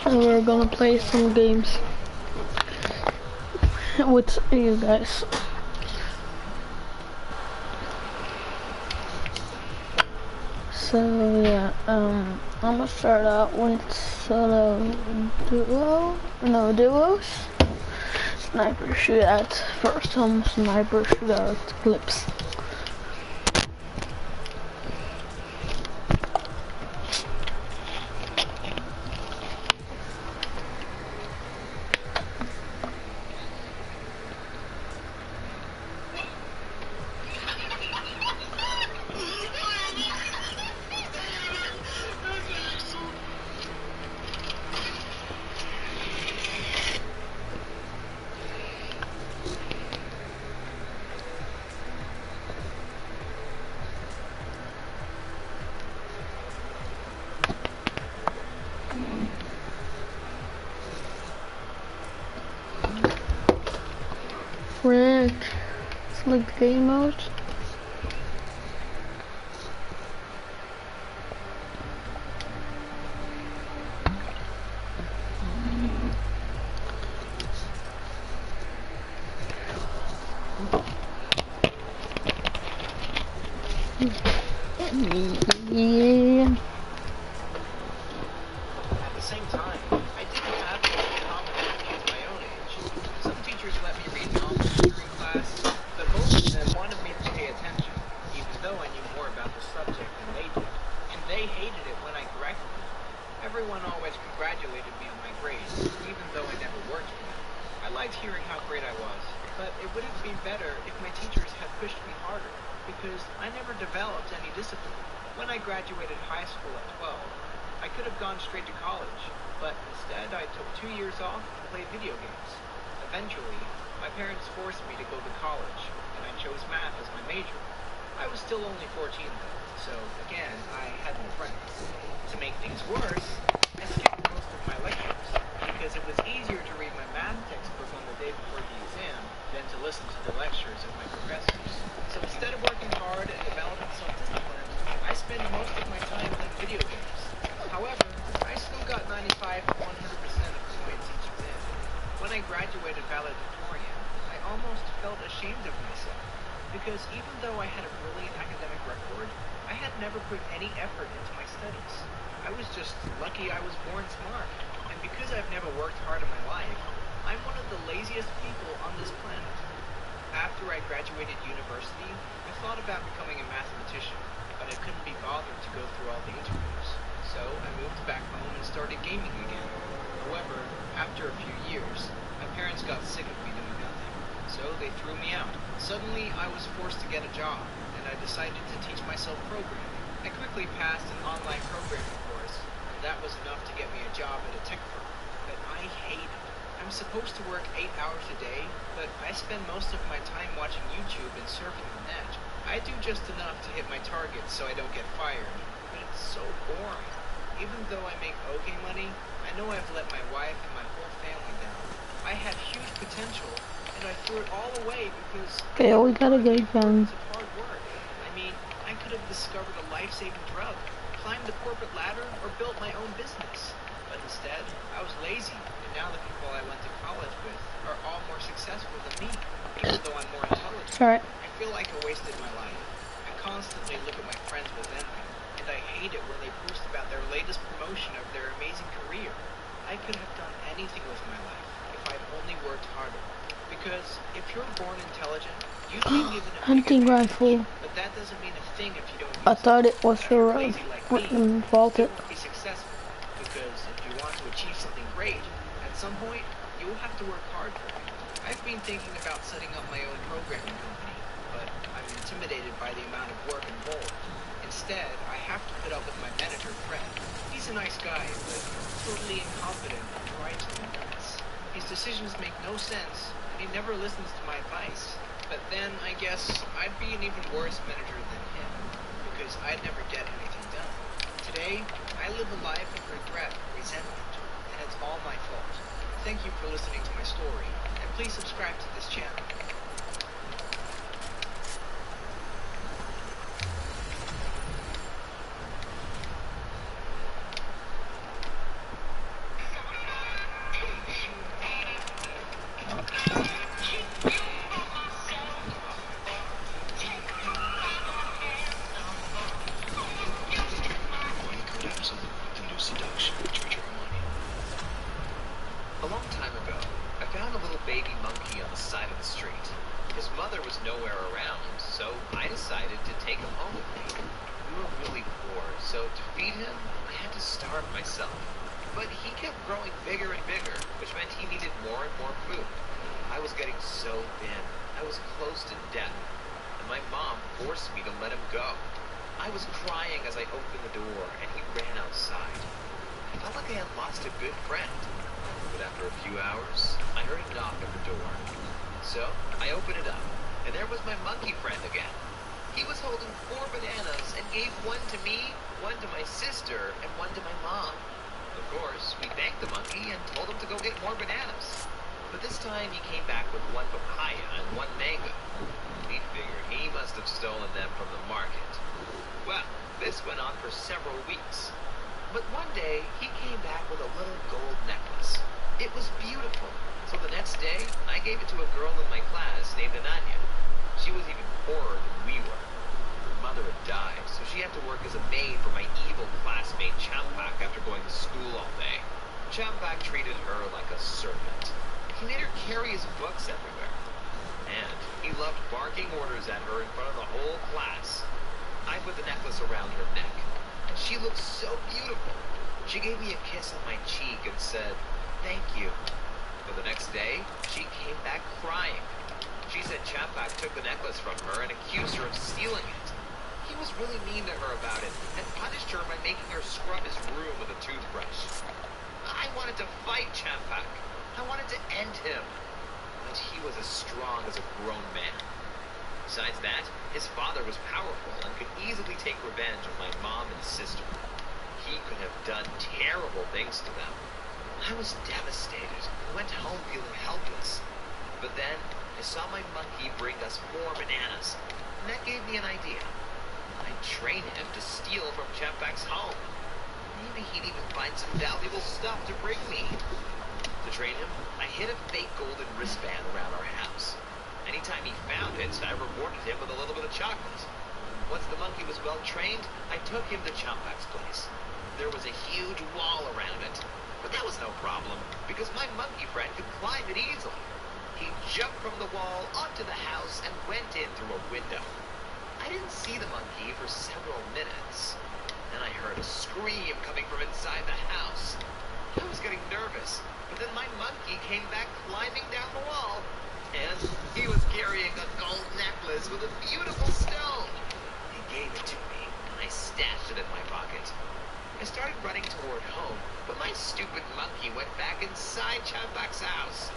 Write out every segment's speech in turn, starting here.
and we're gonna play some games with you guys. So yeah, I'm gonna start out with solo duos. Sniper shootout. First some sniper shootout clips. Frick. Select game mode. Yeah. At the same time, I didn't have any common with kids my own age. Some teachers let me read novels during class, but most of them wanted me to pay attention, even though I knew more about the subject than they did. And they hated it when I corrected them. Everyone always congratulated me on my grades, even though I never worked for them. I liked hearing how great I was, but it would have been better if my teachers had pushed me harder, because I never developed any discipline. When I graduated high school at 12, I could have gone straight to college, but instead I took 2 years off to play video games. Eventually, my parents forced me to go to college, and I chose math as my major. I was still only 14 though, so again, I had no friends. To make things worse, I skipped most of my lectures, because it was easier to read my math textbook on the day before the exam than to listen to the lectures of my professors. So instead of working hard and developing self-discipline, I spent most of my time playing video games. However, I still got 95 to 100% of points each exam. When I graduated valedictorian, I almost felt ashamed of myself, because even though I had a brilliant academic record, I had never put any effort into my studies. I was just lucky I was born smart, and because I've never worked hard in my life, I'm one of the laziest people on this planet. After I graduated university, I thought about becoming a mathematician, but I couldn't be bothered to go through all the interviews. So I moved back home and started gaming again. However, after a few years, my parents got sick of me doing nothing, so they threw me out. Suddenly, I was forced to get a job, and I decided to teach myself programming. I quickly passed an online programming course, and that was enough to get me a job at a tech firm. But I hate it. I'm supposed to work 8 hours a day, but I spend most of my time watching YouTube and surfing the net. I do just enough to hit my targets so I don't get fired, but it's so boring. Even though I make okay money, I know I've let my wife and my whole family down. I had huge potential, and I threw it all away because Okay, we gotta get guns. of hard work. I mean, I could have discovered a life-saving drug, climbed the corporate ladder, or built my own business. But instead, I was lazy, and now the people I went to college with are all more successful than me, even though I'm more intelligent. Alright. I feel like I wasted my life. I constantly look at my friends with envy, and I hate it when they post about their latest promotion of their amazing career. I could have done anything with my life if I'd only worked harder. Because if you're born intelligent, you've been given a Hunting big rifle. advantage, but that doesn't mean a thing if you don't use I thought it was If you're for lazy like me, fault you it. won't be successful. Because if you want to achieve something great, at some point, you will have to work hard for it. I've been thinking about setting up my own programming company, but I'm intimidated by the amount of work involved. Instead, I have to put up with my manager, Fred. He's a nice guy, but totally incompetent and tries to impress. His decisions make no sense, and he never listens to my advice. But then, I guess, I'd be an even worse manager than him, because I'd never get anything done. Today, I live a life of regret and resentment, and it's all my fault. Thank you for listening to my story, and please subscribe to this channel. train him, I had to starve myself. But he kept growing bigger and bigger, which meant he needed more and more food. I was getting so thin. I was close to death. And my mom forced me to let him go. I was crying as I opened the door, and he ran outside. I felt like I had lost a good friend. But after a few hours, I heard a knock at the door. So, I opened it up, and there was my monkey friend again. He was holding 4 bananas and gave one to me, one to my sister, and one to my mom. Of course, we thanked the monkey and told him to go get more bananas. But this time he came back with 1 papaya and 1 mango. We figured he must have stolen them from the market. Well, this went on for several weeks. But one day, he came back with a little gold necklace. It was beautiful. So the next day, I gave it to a girl in my class named Ananya. She was even poorer than we were. Her mother had died, so she had to work as a maid for my evil classmate Champak after going to school all day. Champak treated her like a servant. He made her carry his books everywhere. And he loved barking orders at her in front of the whole class. I put the necklace around her neck, and she looked so beautiful. She gave me a kiss on my cheek and said, "Thank you." But the next day, she came back crying. She said Champak took the necklace from her and accused her of stealing it. He was really mean to her about it and punished her by making her scrub his room with a toothbrush. I wanted to fight Champak. I wanted to end him. But he was as strong as a grown man. Besides that, his father was powerful and could easily take revenge on my mom and sister. He could have done terrible things to them. I was devastated and went home feeling helpless. But then, I saw my monkey bring us more bananas, and that gave me an idea. I'd train him to steal from Champak's home. Maybe he'd even find some valuable stuff to bring me. To train him, I hid a fake golden wristband around our house. Anytime he found it, I rewarded him with a little bit of chocolate. Once the monkey was well trained, I took him to Champak's place. There was a huge wall around it, but that was no problem, because my monkey friend could climb it easily. He jumped from the wall onto the house and went in through a window. I didn't see the monkey for several minutes. Then I heard a scream coming from inside the house. I was getting nervous, but then my monkey came back climbing down the wall. And he was carrying a gold necklace with a beautiful stone. He gave it to me, and I stashed it in my pocket. I started running toward home, but my stupid monkey went back inside Champak's house.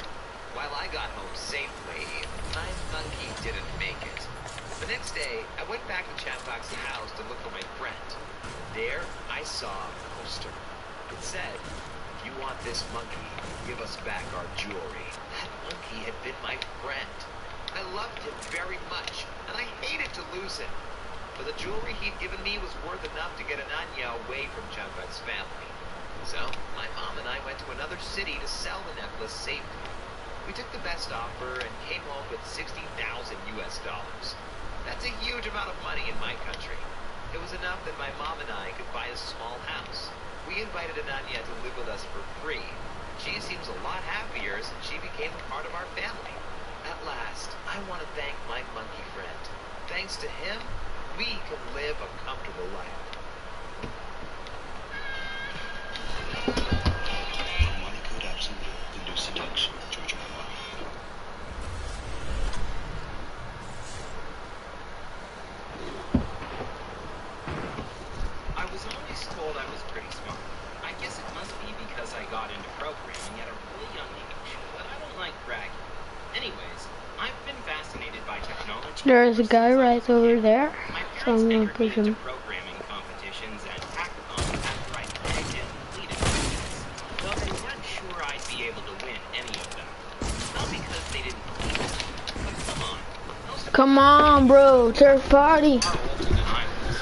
While I got home safely, my monkey didn't make it. The next day, I went back to Champak's house to look for my friend. There, I saw a poster. It said, "If you want this monkey, give us back our jewelry." That monkey had been my friend. I loved him very much, and I hated to lose him. But the jewelry he'd given me was worth enough to get Ananya away from Champak's family. So, my mom and I went to another city to sell the necklace safely. We took the best offer and came home with $60,000 US. That's a huge amount of money in my country. It was enough that my mom and I could buy a small house. We invited Ananya to live with us for free. She seems a lot happier since she became a part of our family. At last, I want to thank my monkey friend. Thanks to him, we can live a comfortable life. Monica Dobson, The New Seduction, George R.R. I was always told I was pretty smart. I guess it must be because I got into programming at a really young age, but I don't like bragging. Anyways, I've been fascinated by technology. There is a guy right over there, My so I'm parents gonna entered me push into him. programming competitions and hackathons after I begged and pleaded for this, though they weren't sure I'd be able to win any of them. Not because they didn't believe it, but come on. Most of Come on, bro, third party. them are older than I was.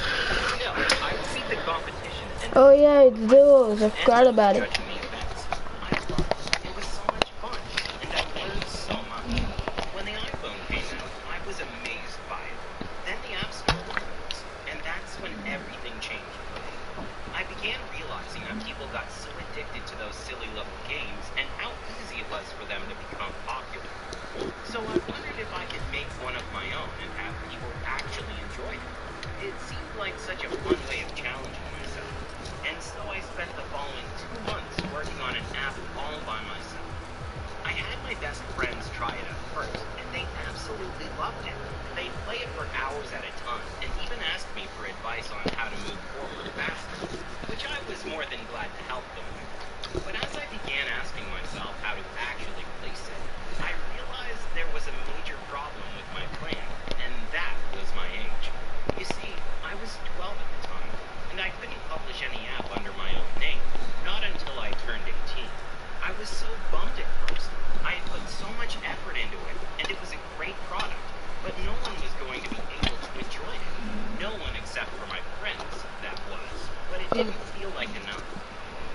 Still, I would beat the competition and Oh yeah, it's those. I forgot about it. judging the events. I thought it was so much fun, and I learned so much. When the iPhone came out, I was amazed by it. Then the App Store rose, and that's when everything changed for me. I began realizing that people got so addicted to those silly little games, and how easy it was for them to become popular. So I wondered if I could make one of my own and have people actually enjoy it. It seemed like such a fun way of challenging myself. more than glad to help them. But as I began asking myself how to actually place it, I realized there was a major problem with my plan, and that was my age. You see, I was 12 at the time, and I couldn't publish any app under my own name, not until I turned 18. I was so bummed at first. I had put so much effort into it, and it was a great product, but no one was going to be able to enjoy it. No one except for my friends, that was. But it didn't feel like enough.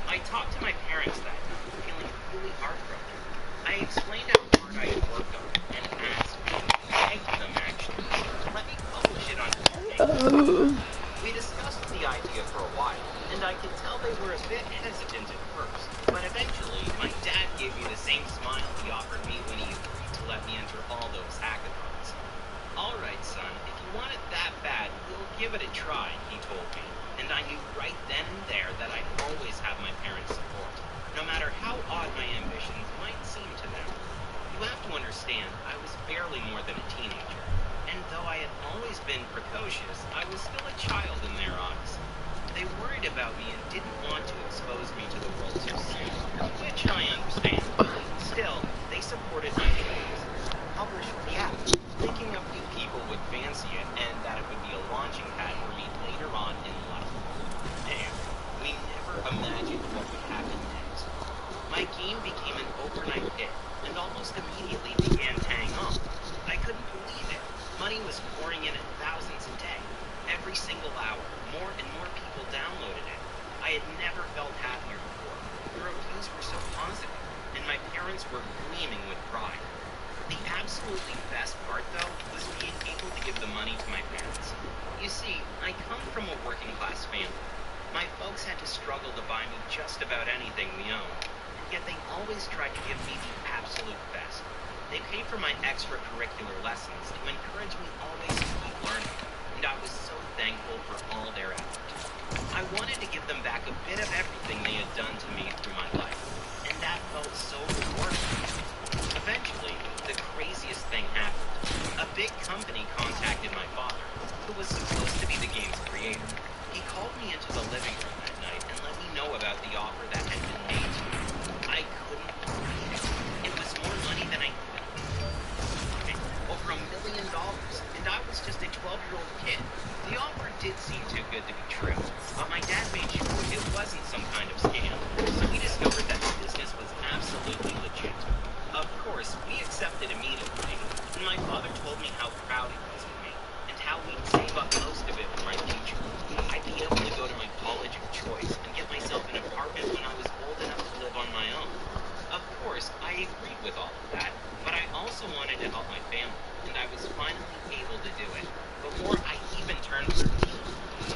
I talked to my parents that night, feeling really heartbroken. I explained how hard I had worked on it, and asked, begged them actually, to let me publish it on their name. We discussed the idea for a while, and I could tell they were a bit hesitant at first. But eventually, my dad gave me the same smile he offered me when he agreed to let me enter all those hackathons. "All right, son, if you want it that bad, we'll give it a try," he told me. And I knew right then and there that I'd always have my parents' support, no matter how odd my ambitions might seem to them. You have to understand, I was barely more than a teenager, and though I had always been precocious, I was still a child in their eyes. They worried about me and didn't want to expose me to the world too soon, which I understand. Still, they supported my dreams. Publish the app, thinking a few people would fancy it and that it would be a launching pad for me later on in life. And we never imagined what would happen next. My game became an overnight hit, and almost immediately began paying off. I couldn't believe it. Money was pouring in at thousands a day. Every single hour, more and more people downloaded it. I had never felt happier before. The reviews were so positive, and my parents were gleaming with pride. The absolutely best part, though, was being able to give the money to my parents. You see, I come from a working-class family. My folks had to struggle to buy me just about anything we owned, and yet they always tried to give me the absolute best. They paid for my extracurricular lessons to encourage me always to keep learning, and I was so thankful for all their effort. I wanted to give them back a bit of everything they had done to me through my life, and that felt so rewarding. Eventually, the craziest thing happened. A big company contacted my father, who was supposed to be the game's creator. He called me into the living room that night and let me know about the offer that had been made to me. I couldn't believe it. It was more money than I knew. Over $1 million, and I was just a 12-year-old kid. The offer did seem too good to be true, but my dad made sure it wasn't some kind of scam, so we discovered that the business was absolutely legit. Of course, we accepted immediately, and my father told me how proud he was of me, and how we'd save up most of it for my future. I'd be able to go to my college of choice and get myself an apartment when I was old enough to live on my own. Of course, I agreed with all of that, but I also wanted to help my family, and I was finally able to do it. Before I even turned 13,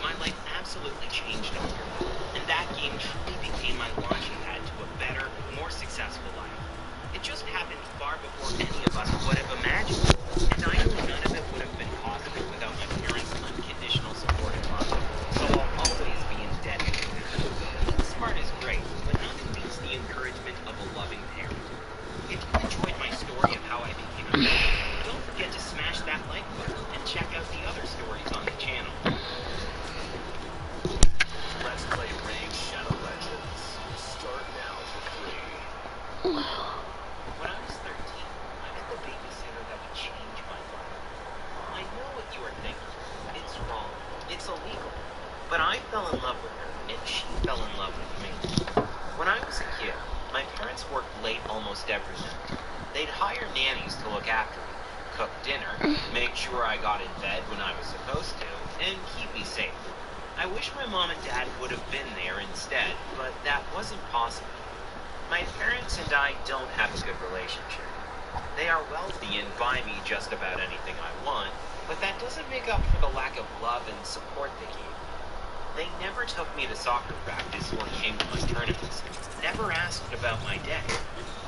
my life absolutely changed over, and that game truly became my launching pad to a better, more successful life. It just happened far before any of us would have imagined, and I know none of it would have been possible without my parents' unconditional support and love, so I'll always be indebted to them. Being smart is great, but nothing beats the encouragement of a loving parent. If you enjoyed my story of how I became a millionaire, don't forget to smash that like button and check out the other stories on the channel. Let's play Raid Shadow Legends. Start now for free. When I was 13, I met the babysitter that would change my life. I know what you are thinking. It's wrong. It's illegal. But I fell in love with her, and she fell in love with me. When I was a kid, my parents worked late almost every night. They'd hire nannies to look after me, cook dinner, make sure I got in bed when I was supposed to, and keep me safe. I wish my mom and dad would have been there instead, but that wasn't possible. My parents and I don't have a good relationship. They are wealthy and buy me just about anything I want, but that doesn't make up for the lack of love and support they gave me. They never took me to soccer practice or came to my tournaments, never asked about my day.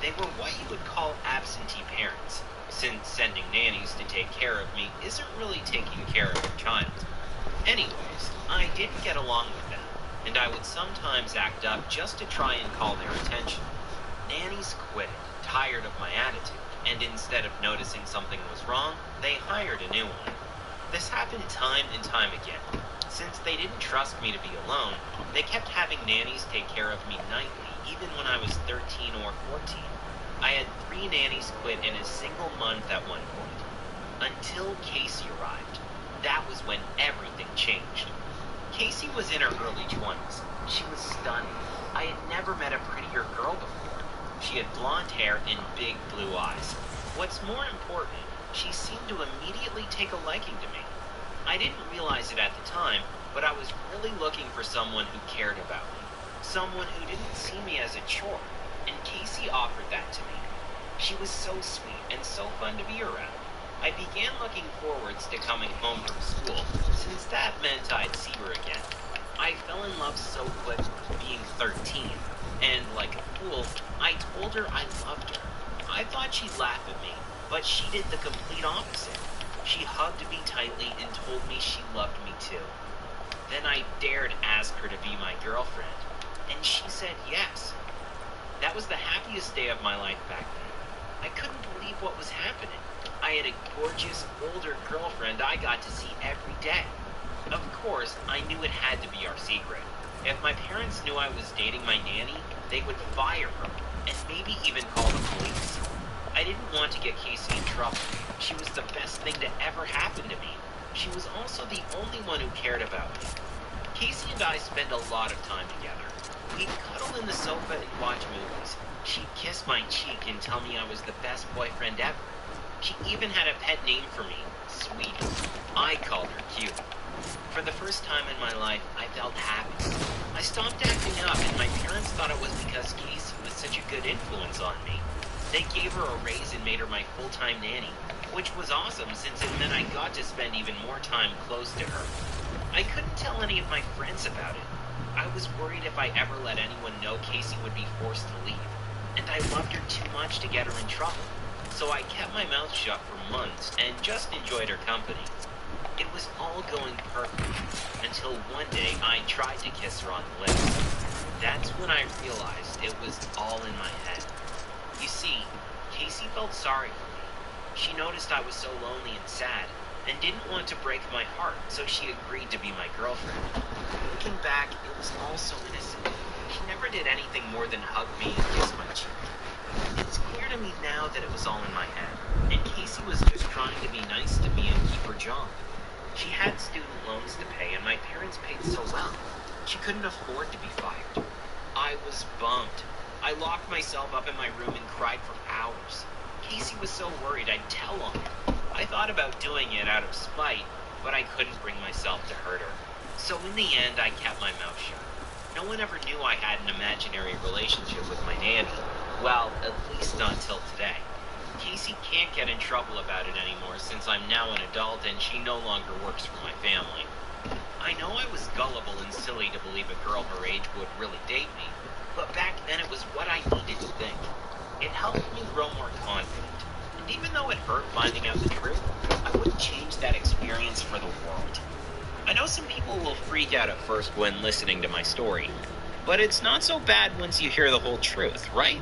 They were what you would call absentee parents, since sending nannies to take care of me isn't really taking care of your child. Anyways, I didn't get along with them, and I would sometimes act up just to try and call their attention. Nannies quit, tired of my attitude, and instead of noticing something was wrong, they hired a new one. This happened time and time again. Since they didn't trust me to be alone, they kept having nannies take care of me nightly, even when I was 13 or 14. I had 3 nannies quit in a single month at one point. Until Casey arrived. That was when everything changed. Casey was in her early 20s. She was stunning. I had never met a prettier girl before. She had blonde hair and big blue eyes. What's more important, she seemed to immediately take a liking to me. I didn't realize it at the time, but I was really looking for someone who cared about me. Someone who didn't see me as a chore, and Casey offered that to me. She was so sweet and so fun to be around. I began looking forwards to coming home from school, since that meant I'd see her again. I fell in love so quick, being 13, and like a fool, I told her I loved her. I thought she'd laugh at me, but she did the complete opposite. She hugged me tightly and told me she loved me too. Then I dared ask her to be my girlfriend, and she said yes. That was the happiest day of my life back then. I couldn't believe what was happening. I had a gorgeous, older girlfriend I got to see every day. Of course, I knew it had to be our secret. If my parents knew I was dating my nanny, they would fire her, and maybe even call the police. I didn't want to get Casey in trouble. She was the best thing to ever happen to me. She was also the only one who cared about me. Casey and I spent a lot of time together. We'd cuddle in the sofa and watch movies. She'd kiss my cheek and tell me I was the best boyfriend ever. She even had a pet name for me, Sweetie. I called her Cute. For the first time in my life, I felt happy. I stopped acting up, and my parents thought it was because Casey was such a good influence on me. They gave her a raise and made her my full-time nanny, which was awesome since it meant I got to spend even more time close to her. I couldn't tell any of my friends about it. I was worried if I ever let anyone know Casey would be forced to leave, and I loved her too much to get her in trouble. So I kept my mouth shut for months and just enjoyed her company. It was all going perfect, until one day I tried to kiss her on the lips. That's when I realized it was all in my head. You see, Casey felt sorry for me. She noticed I was so lonely and sad, and didn't want to break my heart, so she agreed to be my girlfriend. Looking back, it was all so innocent. She never did anything more than hug me and kiss my cheek. It's clear to me now that it was all in my head, and Casey was just trying to be nice to me and keep her job. She had student loans to pay, and my parents paid so well. She couldn't afford to be fired. I was bummed. I locked myself up in my room and cried for hours. Casey was so worried I'd tell on her. I thought about doing it out of spite, but I couldn't bring myself to hurt her. So in the end, I kept my mouth shut. No one ever knew I had an imaginary relationship with my nanny. Well, at least not till today. Casey can't get in trouble about it anymore since I'm now an adult and she no longer works for my family. I know I was gullible and silly to believe a girl her age would really date me, but back then it was what I needed to think. It helped me grow more confident. And even though it hurt finding out the truth, I wouldn't change that experience for the world. I know some people will freak out at first when listening to my story, but it's not so bad once you hear the whole truth, right?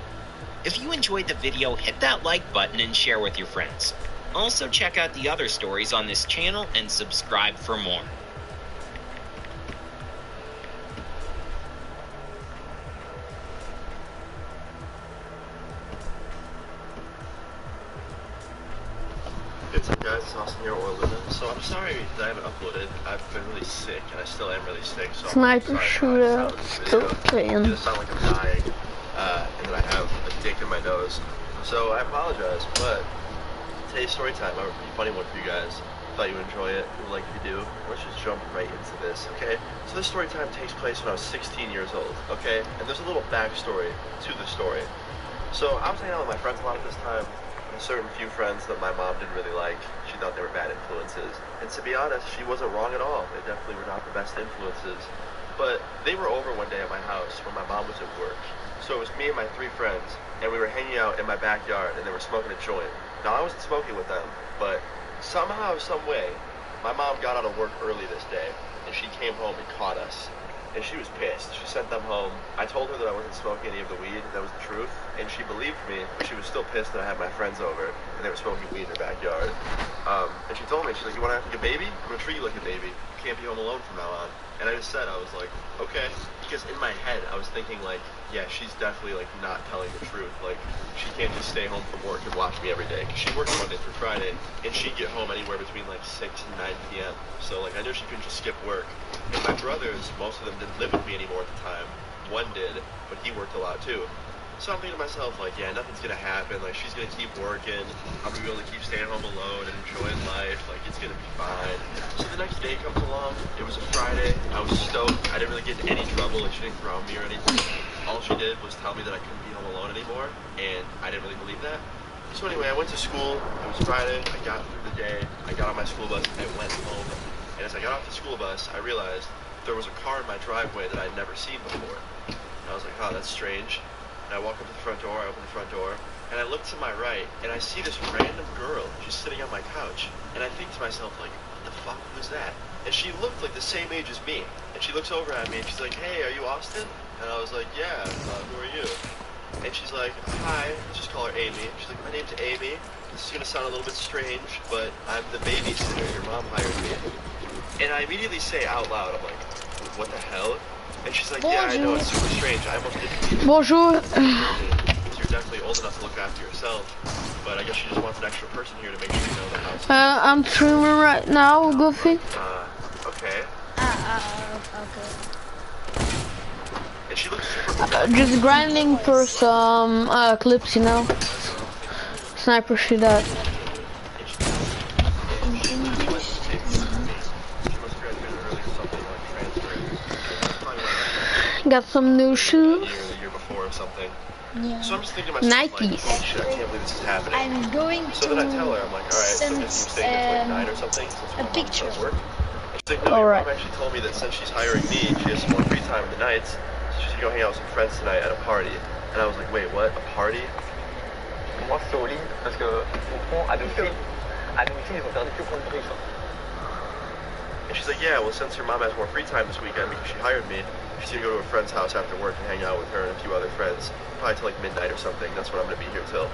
If you enjoyed the video, hit that like button and share with your friends. Also check out the other stories on this channel and subscribe for more. What's up guys, it's Austin here, or Luna. So I'm sorry that I haven't uploaded. I've been really sick, and I still am really sick, so Sniper shooter, still It playing. just sound like I'm dying, and that I have a dick in my nose. So I apologize, but today's story time. I have a pretty funny one for you guys. Thought you would enjoy it, like you do. Let's just jump right into this, okay? So this story time takes place when I was 16 years old, okay? And there's a little backstory to the story. So I was hanging out with my friends a lot at this time. A certain few friends that my mom didn't really like. She thought they were bad influences. And to be honest, she wasn't wrong at all. They definitely were not the best influences. But they were over one day at my house when my mom was at work. So it was me and my 3 friends, and we were hanging out in my backyard, and they were smoking a joint. Now I wasn't smoking with them, but somehow, some way, my mom got out of work early this day, and she came home and caught us. And she was pissed. She sent them home. I told her that I wasn't smoking any of the weed. That was the truth. And she believed me. But she was still pissed that I had my friends over and they were smoking weed in her backyard. And she told me, she's like, you want to act like a baby? I'm going to treat you like a baby. can't be home alone from now on. And I just said, I was like, okay. Because in my head, I was thinking like, yeah, she's definitely like not telling the truth. Like, she can't just stay home from work and watch me every day. Cause she works Monday through Friday, and she'd get home anywhere between like 6 and 9 p.m. So like, I knew she couldn't just skip work. And my brothers, most of them didn't live with me anymore at the time. One did, but he worked a lot too. So I'm thinking to myself, like, yeah, nothing's gonna happen. Like, she's gonna keep working. I'm gonna be able to keep staying home alone and enjoying life. Like, it's gonna be fine. So the next day comes along. It was a Friday. I was stoked. I didn't really get in any trouble. Like, she didn't ground me or anything. All she did was tell me that I couldn't be home alone anymore, and I didn't really believe that. So anyway, I went to school. It was Friday. I got through the day. I got on my school bus. I went home. And as I got off the school bus, I realized there was a car in my driveway that I'd never seen before. And I was like, oh, that's strange. And I walk up to the front door, I open the front door, and I look to my right, and I see this random girl just sitting on my couch. And I think to myself, like, what the fuck was that? And she looked like the same age as me. And she looks over at me, and she's like, hey, are you Austin? And I was like, yeah, who are you? And she's like, hi, let's just call her Amy. She's like, my name's Amy. This is gonna sound a little bit strange, but I'm the babysitter your mom hired me. And I immediately say out loud, I'm like, what the hell? And she's like, yeah, I know, it's super strange. I almost didn't. Bonjour. You're definitely old enough to look after yourself, but I guess she just wants an extra person here to make sure you know the house. I'm streaming right now, Goofy. Okay. Okay. And she looks super Just grinding for some clips, you know. Sniper shoot out. Got some new shoes. The year before or something. Yeah. So I'm just thinking to myself, like, Nikes. oh shit, I can't believe this is happening. I'm going So then I tell her, I'm like, alright, so I guess you're staying until like 9 or something, since my a mom picture. does work. And she's like, no, your Alright. mom actually told me that since she's hiring me, she has some more free time in the nights, so she's gonna go hang out with some friends tonight at a party. And I was like, wait, what? A party? Moi c'est au lit parce que au fond à domicile ils ont perdu que pour le brief. And she's like, yeah, well, since your mom has more free time this weekend because she hired me, she's gonna go to a friend's house after work and hang out with her and a few other friends, probably till like midnight or something. That's what I'm gonna be here till.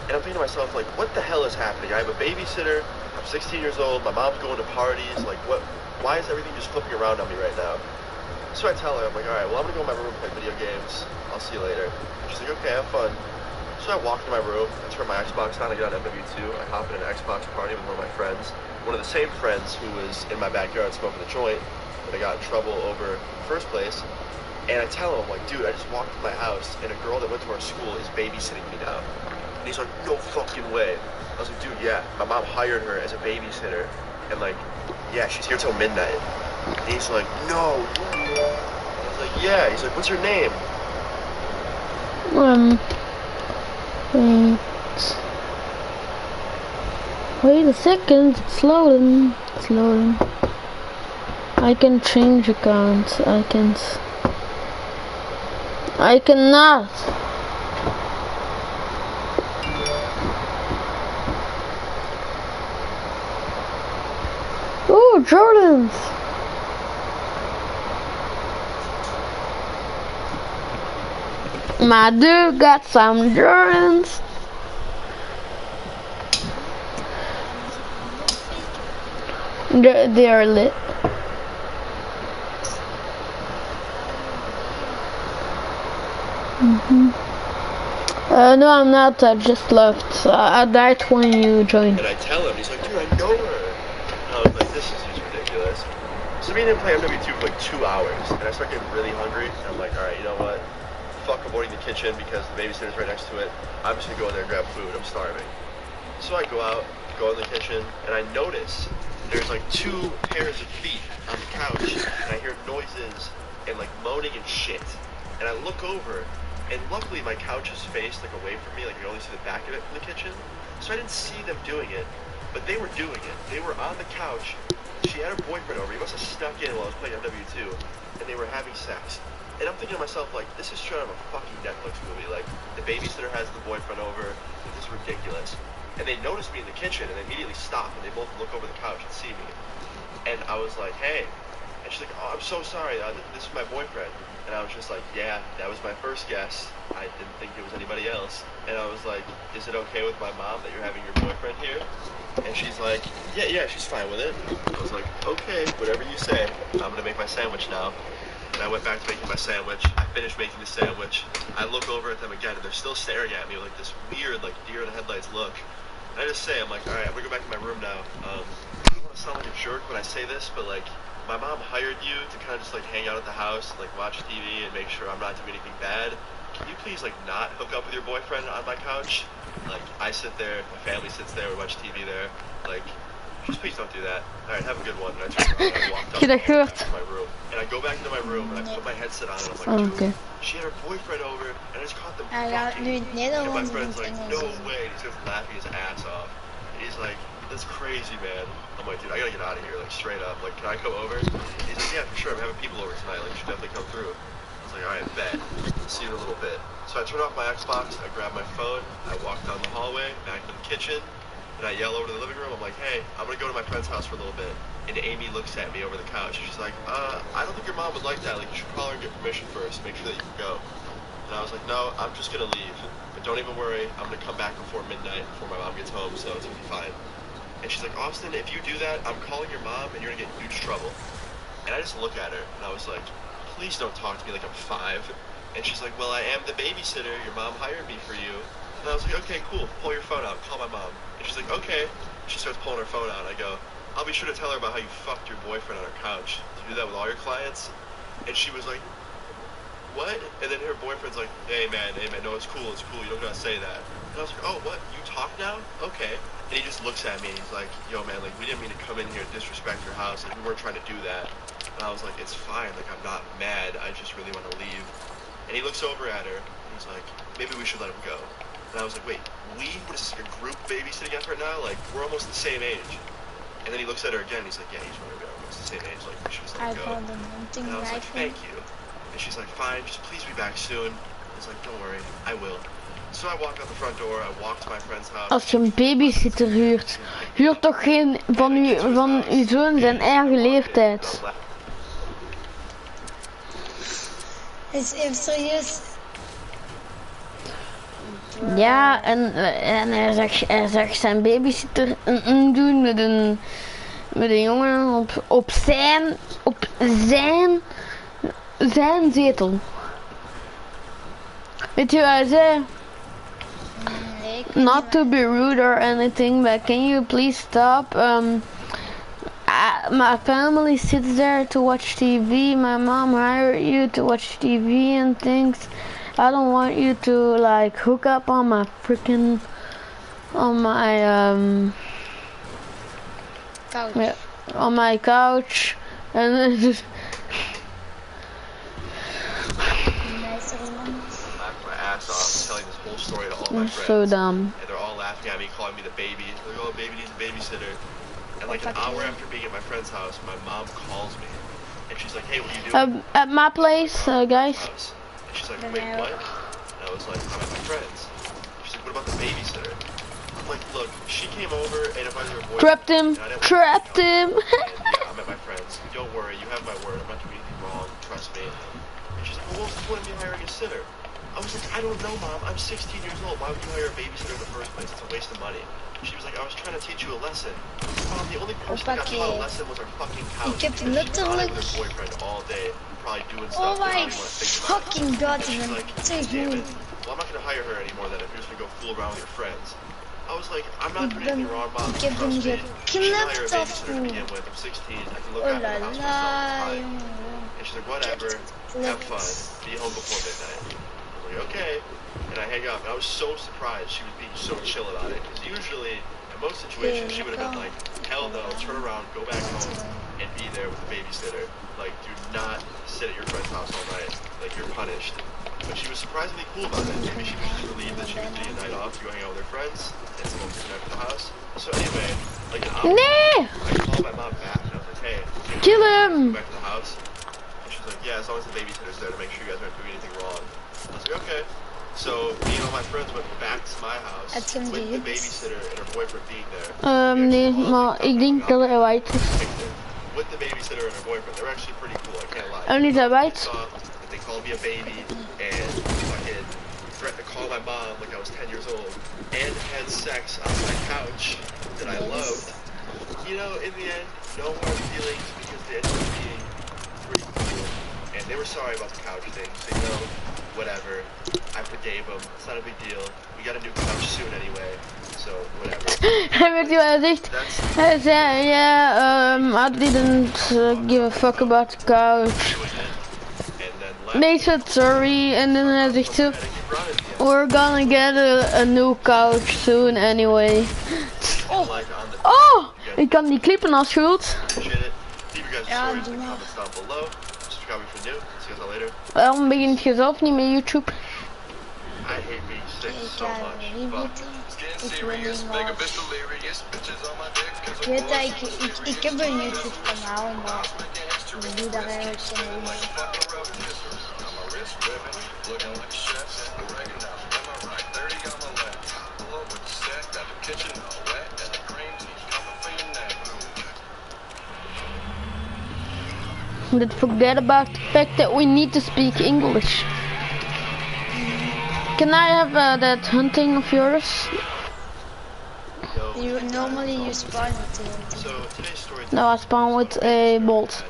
And I'm thinking to myself, like, what the hell is happening? I have a babysitter. I'm 16 years old. My mom's going to parties. Like, what? Why is everything just flipping around on me right now? So I tell her, I'm like, all right, well, I'm gonna go in my room and play video games. I'll see you later. And she's like, okay, have fun. So I walk to my room, I turn my Xbox on, I get on MW2, I hop in an Xbox party with one of my friends. One of the same friends who was in my backyard smoking a joint that I got in trouble over in the first place. And I tell him, like, dude, I just walked to my house and a girl that went to our school is babysitting me now. And he's like, no fucking way. I was like, dude, yeah, my mom hired her as a babysitter. And like, yeah, she's here till midnight. And he's like, no. I was like, yeah. He's like, what's her name? Wait a second, it's loading. It's loading. I can change accounts. I cannot. Ooh, Jordans. My dude got some Jordans. They are lit. No, I'm not. I just left. I died when you joined. And I tell him, he's like, dude, I know her. And I was like, this is just ridiculous. So me and him play MW2 for like 2 hours, and I start getting really hungry. And I'm like, all right, you know what? Fuck avoiding the kitchen because the babysitter's right next to it. I'm just gonna go in there and grab food. I'm starving. So I go out, go in the kitchen, and I notice there's like 2 pairs of feet on the couch, and I hear noises and like moaning and shit. And I look over, and luckily my couch is faced like away from me, like you can only see the back of it from the kitchen. So I didn't see them doing it, but they were doing it. They were on the couch. She had her boyfriend over. He must have snuck in while I was playing MW2, and they were having sex. And I'm thinking to myself, like, this is straight out of a fucking Netflix movie. Like, the babysitter has the boyfriend over. This is ridiculous. And they notice me in the kitchen, and they immediately stop, and they both look over the couch and see me. And I was like, hey. And she's like, oh, I'm so sorry, this is my boyfriend. And I was just like, yeah, that was my first guess. I didn't think it was anybody else. And I was like, is it okay with my mom that you're having your boyfriend here? And she's like, yeah, she's fine with it. I was like, okay, whatever you say. I'm gonna make my sandwich now. And I went back to making my sandwich. I finished making the sandwich. I look over at them again, and they're still staring at me with like this weird, like deer in the headlights look. And I just say, I'm like, all right, I'm gonna go back to my room now. I don't want to sound like a jerk when I say this, but like, my mom hired you to kind of just like hang out at the house, like watch TV and make sure I'm not doing anything bad. Can you please like not hook up with your boyfriend on my couch? Like, I sit there, my family sits there, we watch TV there. Like, just please don't do that. Alright, have a good one. And I turned around and I walked up to my room. And I go back into my room and I put my headset on and I'm like, dude, she had her boyfriend over and I just caught them fucking. And my friend's like, no way. And he starts laughing his ass off. And he's like, that's crazy, man. I'm like, dude, I gotta get out of here, like, straight up. Like, can I come over? And he's like, yeah, for sure. I'm having people over tonight. Like, you should definitely come through. I was like, alright, bet. See you in a little bit. So I turn off my Xbox, I grab my phone, I walk down the hallway, back to the kitchen, and I yell over to the living room. I'm like, hey, I'm gonna go to my friend's house for a little bit. And Amy looks at me over the couch. She's like, I don't think your mom would like that. Like, you should call her and get permission first. Make sure that you can go. And I was like, no, I'm just gonna leave. But don't even worry. I'm gonna come back before midnight, before my mom gets home, so it's gonna be fine. And she's like, Austin, if you do that, I'm calling your mom and you're gonna get in huge trouble. And I just look at her and I was like, please don't talk to me like I'm 5. And she's like, well, I am the babysitter. Your mom hired me for you. And I was like, okay, cool. Pull your phone out. Call my mom. And she's like, okay. She starts pulling her phone out. I go, I'll be sure to tell her about how you fucked your boyfriend on her couch. Do you do that with all your clients? And she was like, what? And then her boyfriend's like, hey man, no, it's cool. You don't gotta say that. And I was like, oh, what? You talk now? Okay. And he just looks at me and he's like, yo man, like, we didn't mean to come in here and disrespect your house. Like, we weren't trying to do that. And I was like, it's fine. Like, I'm not mad. I just really want to leave. And he looks over at her, and he's like, maybe we should let him go. And I was like, wait, what is this, like a group babysitting effort now? Like, we're almost the same age. And then he looks at her again, and he's like, yeah, he's running around, almost the same age, like, we should just let him go. And I was like, thank you. And she's like, fine, just please be back soon. I was like, don't worry, I will. So I walk out the front door, I walk to my friend's house. Als je een babysitter huurt, huur toch geen van uw zoon zijn eigen leeftijd. Is even serieus. Ja, en hij zag zijn babysitter doen met een jongen op zijn zetel. Weet je wat hij zei? Not to be rude or anything, but can you please stop? My family sits there to watch TV. My mom hired you to watch TV and things. I don't want you to like hook up on my freaking Couch. yeah, on my couch, and then just Nice man. Laughed my ass off, telling this whole story to all my friends. so dumb. And they're all laughing at me, calling me the baby. They're like, oh, baby needs a babysitter. And like an hour after being at my friend's house, my mom calls me. And she's like, hey, what are you doing? At my place, guys. And she's like, wait, what? And I was like, I'm at my friend's. She's like, what about the babysitter? I'm like, look, she came over and invited her boyfriend. Trapped him. And I didn't Trapped him. And, yeah, I'm at my friend's. Don't worry, you have my word. I'm not doing anything wrong. Trust me. And she's like, well, what's the point of me hiring a sitter? I was like, I don't know, Mom. I'm 16 years old. Why would you hire a babysitter in the first place? It's a waste of money. She was like, I was trying to teach you a lesson. Mom, the only person that got taught a lesson was our fucking couch. Ik heb She was letterlijk... with her boyfriend all day, probably doing stuff Oh that I my don't even want to think about. fucking god, And she's man. like, Zeg damn me. it. Well, I'm not going to hire her anymore then if you're just going to go fool around with your friends. I was like, I'm not doing anything wrong, Mom. Ik heb hem Trust me. You should hire a geknapt af. babysitter to begin with. I'm 16. I can look Oh after la the house la, myself. Fine. jongen. And she's like, whatever. Have fun. Be home before midnight. I'm like, okay. And I hang up. And I was so surprised she was being so chill about it. Because usually, in most situations, she would have been like, hell no, turn around, go back home, and be there with the babysitter. Like, do not sit at your friend's house all night. Like, you're punished. But she was surprisingly cool about it. Maybe she was just relieved that she was getting a night off to go hang out with her friends and someone was at the house. So anyway, like an hour Nee! I called my mom back and I was like, hey, Kill go him! back to the house. And she's like, yeah, as long as the babysitter's there to make sure you guys aren't doing anything wrong. I was like, okay. So me and all my friends went back to my house Het ging with the niet. babysitter and her boyfriend being there. Nee, maar ik denk dat hij white is. with the babysitter and her boyfriend. They're actually pretty cool, I can't lie. Anita, right? Saw that they called me a baby and fucking threatened to call my mom like I was 10 years old and had sex on my couch that I loved. You know, in the end, no hard feelings because they ended up being pretty cool. And they were sorry about the couch thing. They know, whatever. I forgave them. It's not a big deal. We got a new couch soon anyway. So, whatever. Weet je wat hij zegt? Hij zei, I didn't give a fuck about the couch. They said sorry, and then hij zegt zo, we're gonna get a new couch soon anyway. Oh, ik kan die klippen als goed. Ja, doe maar. Waarom begint je zelf niet met YouTube? I hate being sick so much. Ik wil niet waar. Ik weet dat ik heb een YouTube kanaal, maar ik doe daar eigenlijk geen mee. But forget about the fact that we need to speak English. Can I have that hunting of yours? You normally use spawn with the So today's story No, I spawn with a bolt.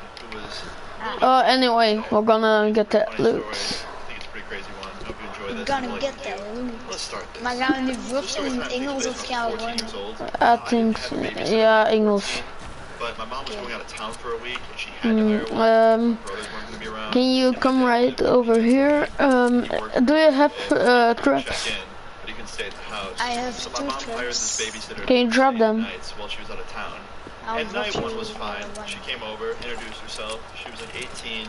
Anyway, we're gonna get that loot. I think it's a pretty crazy one. I hope you enjoy We're this. gonna get that loot. Let's start this. Maar gaan we nu vlug in het Engels of gaan we 14 gewoon... years old. I think so. Yeah, English. But my mom was going out of town for a week and she had to hire one. Brothers weren't gonna be around. Can you come right over here? Do you have traps? Check in, but you can stay at the house. I have so my 2 mom hired traps. this babysitter. Can you drop to stay them? nights while she was out of town. I'll And night drop one you was fine. one. She came over, introduced herself. She was like 18.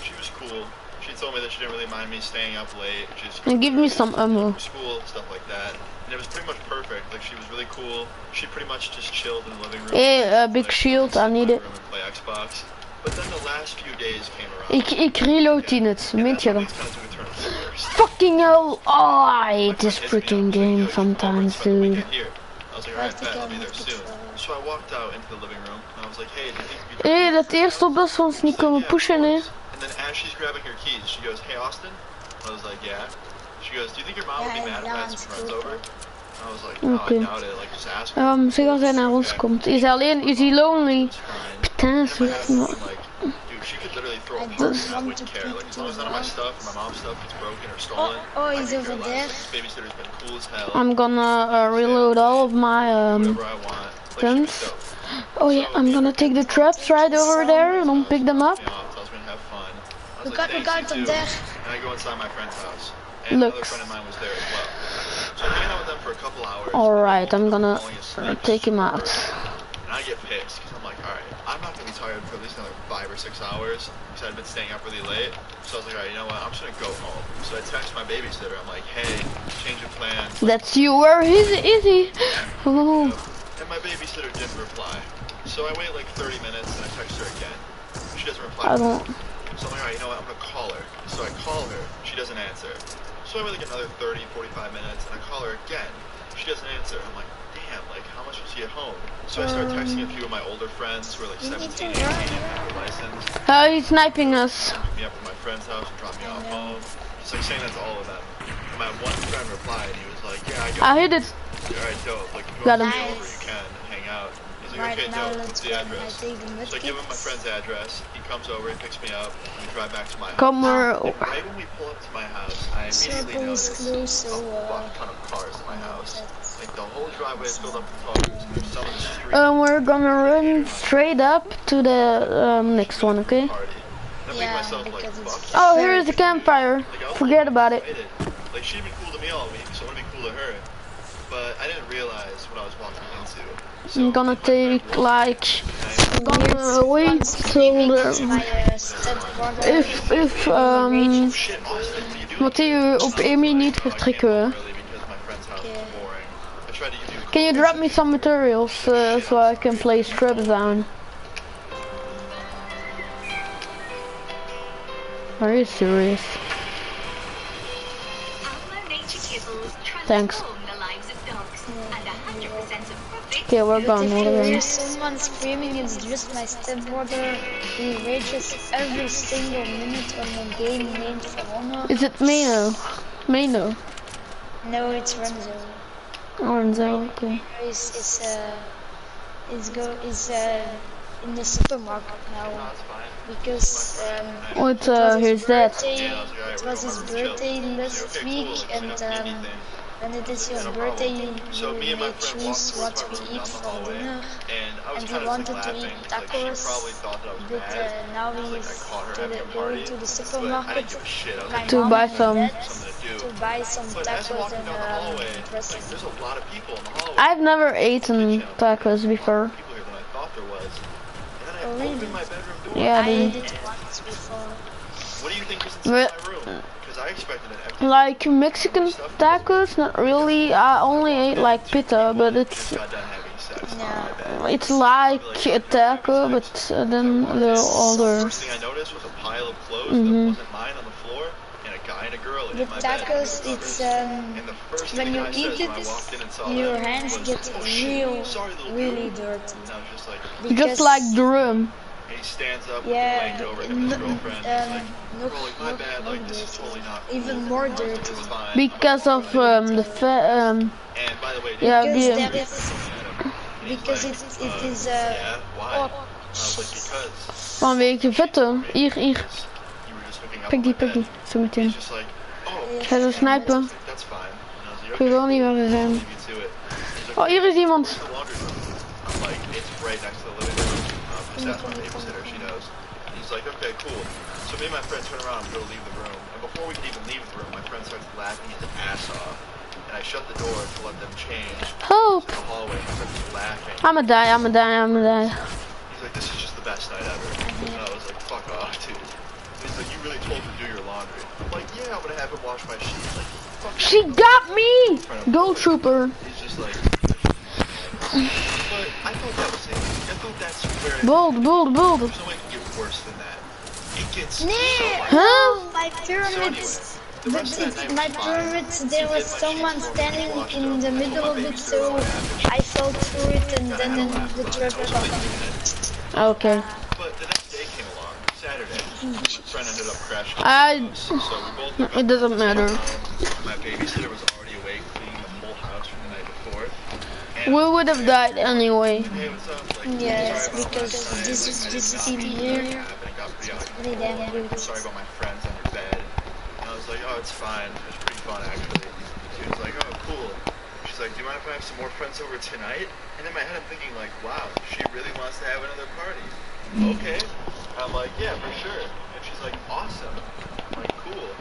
She was cool. She told me that she didn't really mind me staying up late. Just And give me some ammo. school, stuff like that. And it was pretty much perfect. Like she was really cool. She pretty much just chilled in the living room. Hey, big shield, I need it. And play Xbox. But then the last few days came around. Ik reload in het, weet je dan? Things kinda took a turn for the worse. Fucking hell! Oh, I hate this freaking game sometimes, dude. I was like, alright, bet, I'll be there soon. So I walked out into the living room and I was like, hey, do you think you could... Hé, dat eerste op dat we ons niet kunnen pushen, hè? And then as she's grabbing her keys, she goes, hey, Austin? I was like, yeah. She goes, do you think your mom would be mad if I had some friends over? And I was like, no, I doubt it. Like, just ask her. Zeg als hij naar ons komt. Is hij alleen? Is hij lonely? It's fine. Putain, zeg maar. Like, dude, she could literally throw a party and I wouldn't care. Like, as long as none of my stuff or my mom's stuff gets broken or stolen, Oh, I he's could care over less. there. Like, this babysitter's been cool as hell. I'm gonna reload all of my Whatever I want. Like, she was guns. dope. Oh yeah, I'm gonna take the traps right over there and don't pick them up. You know, tells me to have fun. I was Look like, out, look thanks, out you up too. there. And I go inside my friend's house. And another Looks. friend of mine was there as well. So I'm hanging out with them for a couple hours. Alright, I'm gonna falling asleep take him out. And I get pissed because I'm like, alright, I'm not going to be tired for at least another 5 or 6 hours because I'd been staying up really late. So I was like, alright, you know what, I'm just going to go home. So I text my babysitter, I'm like, hey, change of plans. That's you. Where is he? Oh. And my babysitter didn't reply. So I wait like 30 minutes and I text her again. She doesn't reply. I don't. So I'm like, alright, you know what, I'm going to call her. So I call her, she doesn't answer. So I wait like another 30, 45 minutes and I call her again. She doesn't answer. I'm like, damn, like how much was she at home? So I start texting a few of my older friends who are like 17, 18, and have a license. He's sniping us. Pick me up from my friend's house and drop me off home. Just like saying that to all of them. And my one friend replied, he was like, yeah, I hit it. alright, dope. Like, if you Got want to him. come over, you can and hang out. He's like, Right okay, now, dope. let's What's the go. address? I take the So I give him my medkits. friend's address. He comes over, he picks me up, and we drive back to my house. Come And over. right when we pull up to my house, I immediately Circle is notice close, so a fuck ton of cars in my house. Like the whole driveway is filled up with cars. And there's some in the street. We're gonna run straight up to the next one, okay? Party. And I think Yeah, myself like, because fuck. it's- Oh, here is the campfire. Like, I was, Forget like, about it. excited. Like she'd been cool to me all week, so I want to be cool to her. But I didn't realize what I was walking into. So I'm gonna take like. I- Gonna wait till My stepbrother. if Shit, Austin, what are you doing? Mathieu op 1 minuut vertrekken we. Really, because my friend's house was boring. I tried to give you a Can you drop me some materials so I can place traps down? Are you serious? Almo Nature Kibbles Thanks. transform the lives of dogs, and 100% of profit Okay, we're But gone. if We're you hear gone. someone screaming, it's just my stepbrother. He rages every single minute on the game named For Honor. Is it Mano? Mano. No, it's Renzo. Orenzo, okay. Is in the supermarket now because What, his here's that? birthday. It was his birthday last week, and when it is your birthday, you may choose what we eat for dinner. And he wanted to eat tacos, but now he's going to the supermarket To buy some. to buy some tacos and dressing. There's a lot of people in the hallway. I've never eaten tacos before. People here than I thought there was. And then I Oh, really? opened my bedroom door. Yeah, I dude. ate it once before. What do you think is inside my room? Because I expected an empty Like Mexican tacos, not really. I only ate like pita, but just got done having sex on my bed. it's like a taco, but then a little older. First thing I noticed was a pile of clothes Mhm. that wasn't mine on the floor, and a guy and a girl in With my tacos, bed. it's And the first when thing you I eat said it, when I walked in and saw your that hands was, get "Oh, shit, real, sorry, little really dude." dirty. And I was just like, Just like the room. and he stands up with Yeah, the blanket over him and his girlfriend. He's like, look, "Bro, like, my bad, like, this is totally not cool." even more dirty. It's fine. Because of the And by the way, yeah, Because the, there is, because it is yeah, why? oh, I was like, because vanwege vetten. Hier, you were just hooking up Pik on die, my pik die. bed. Zo meteen. He's just like, oh, Ik ga zo snijpen. that's fine. And I was like, Ik weet wel niet waar we zijn. leave you to it. He's like, Oh, hier is iemand. "Where's the laundry room?" I'm like, it's right next to the living room. Just ask my babysitter, she knows. And he's like, okay, cool. So me and my friend turn around and go leave the room. And before we can even leave the room, my friend starts laughing his ass off. And I shut the door to let them change Help! in the hallway, and he starts laughing. I'ma die, I'ma die, I'ma die. He's like, this is just the best night ever. And I was like, fuck off, dude. He's like, you really told him to do your laundry. I'm like, yeah, I'm gonna have him wash my sheets. Like, fuck She got me! Go trooper. He's just like, but I thought that was it. I thought that's very. Bold, bold, bold. There's no way it can get worse than that. It gets so nee, much. Huh? my pyramids. But my pyramids, there was someone standing in the middle of it, so I fell through it, and then the trip fell. Okay. But the next day came along, Saturday. My friend ended up crashing. So we both It doesn't matter. My babysitter was already awake, cleaning the whole house from the night before. We would have died anyway. Hey, what's up? Like, Yes, sorry about because last night. this team here, It got pretty pretty damn good. sorry about my friends on your bed. And I was like, oh, it's fine. It was pretty fun, actually. She was like, oh, cool. She's like, do you mind if I have some more friends over tonight? And in my head, I'm thinking, like, wow, she really wants to have another party. Okay. I'm like, yeah, for sure. And she's like, awesome. I'm like, cool.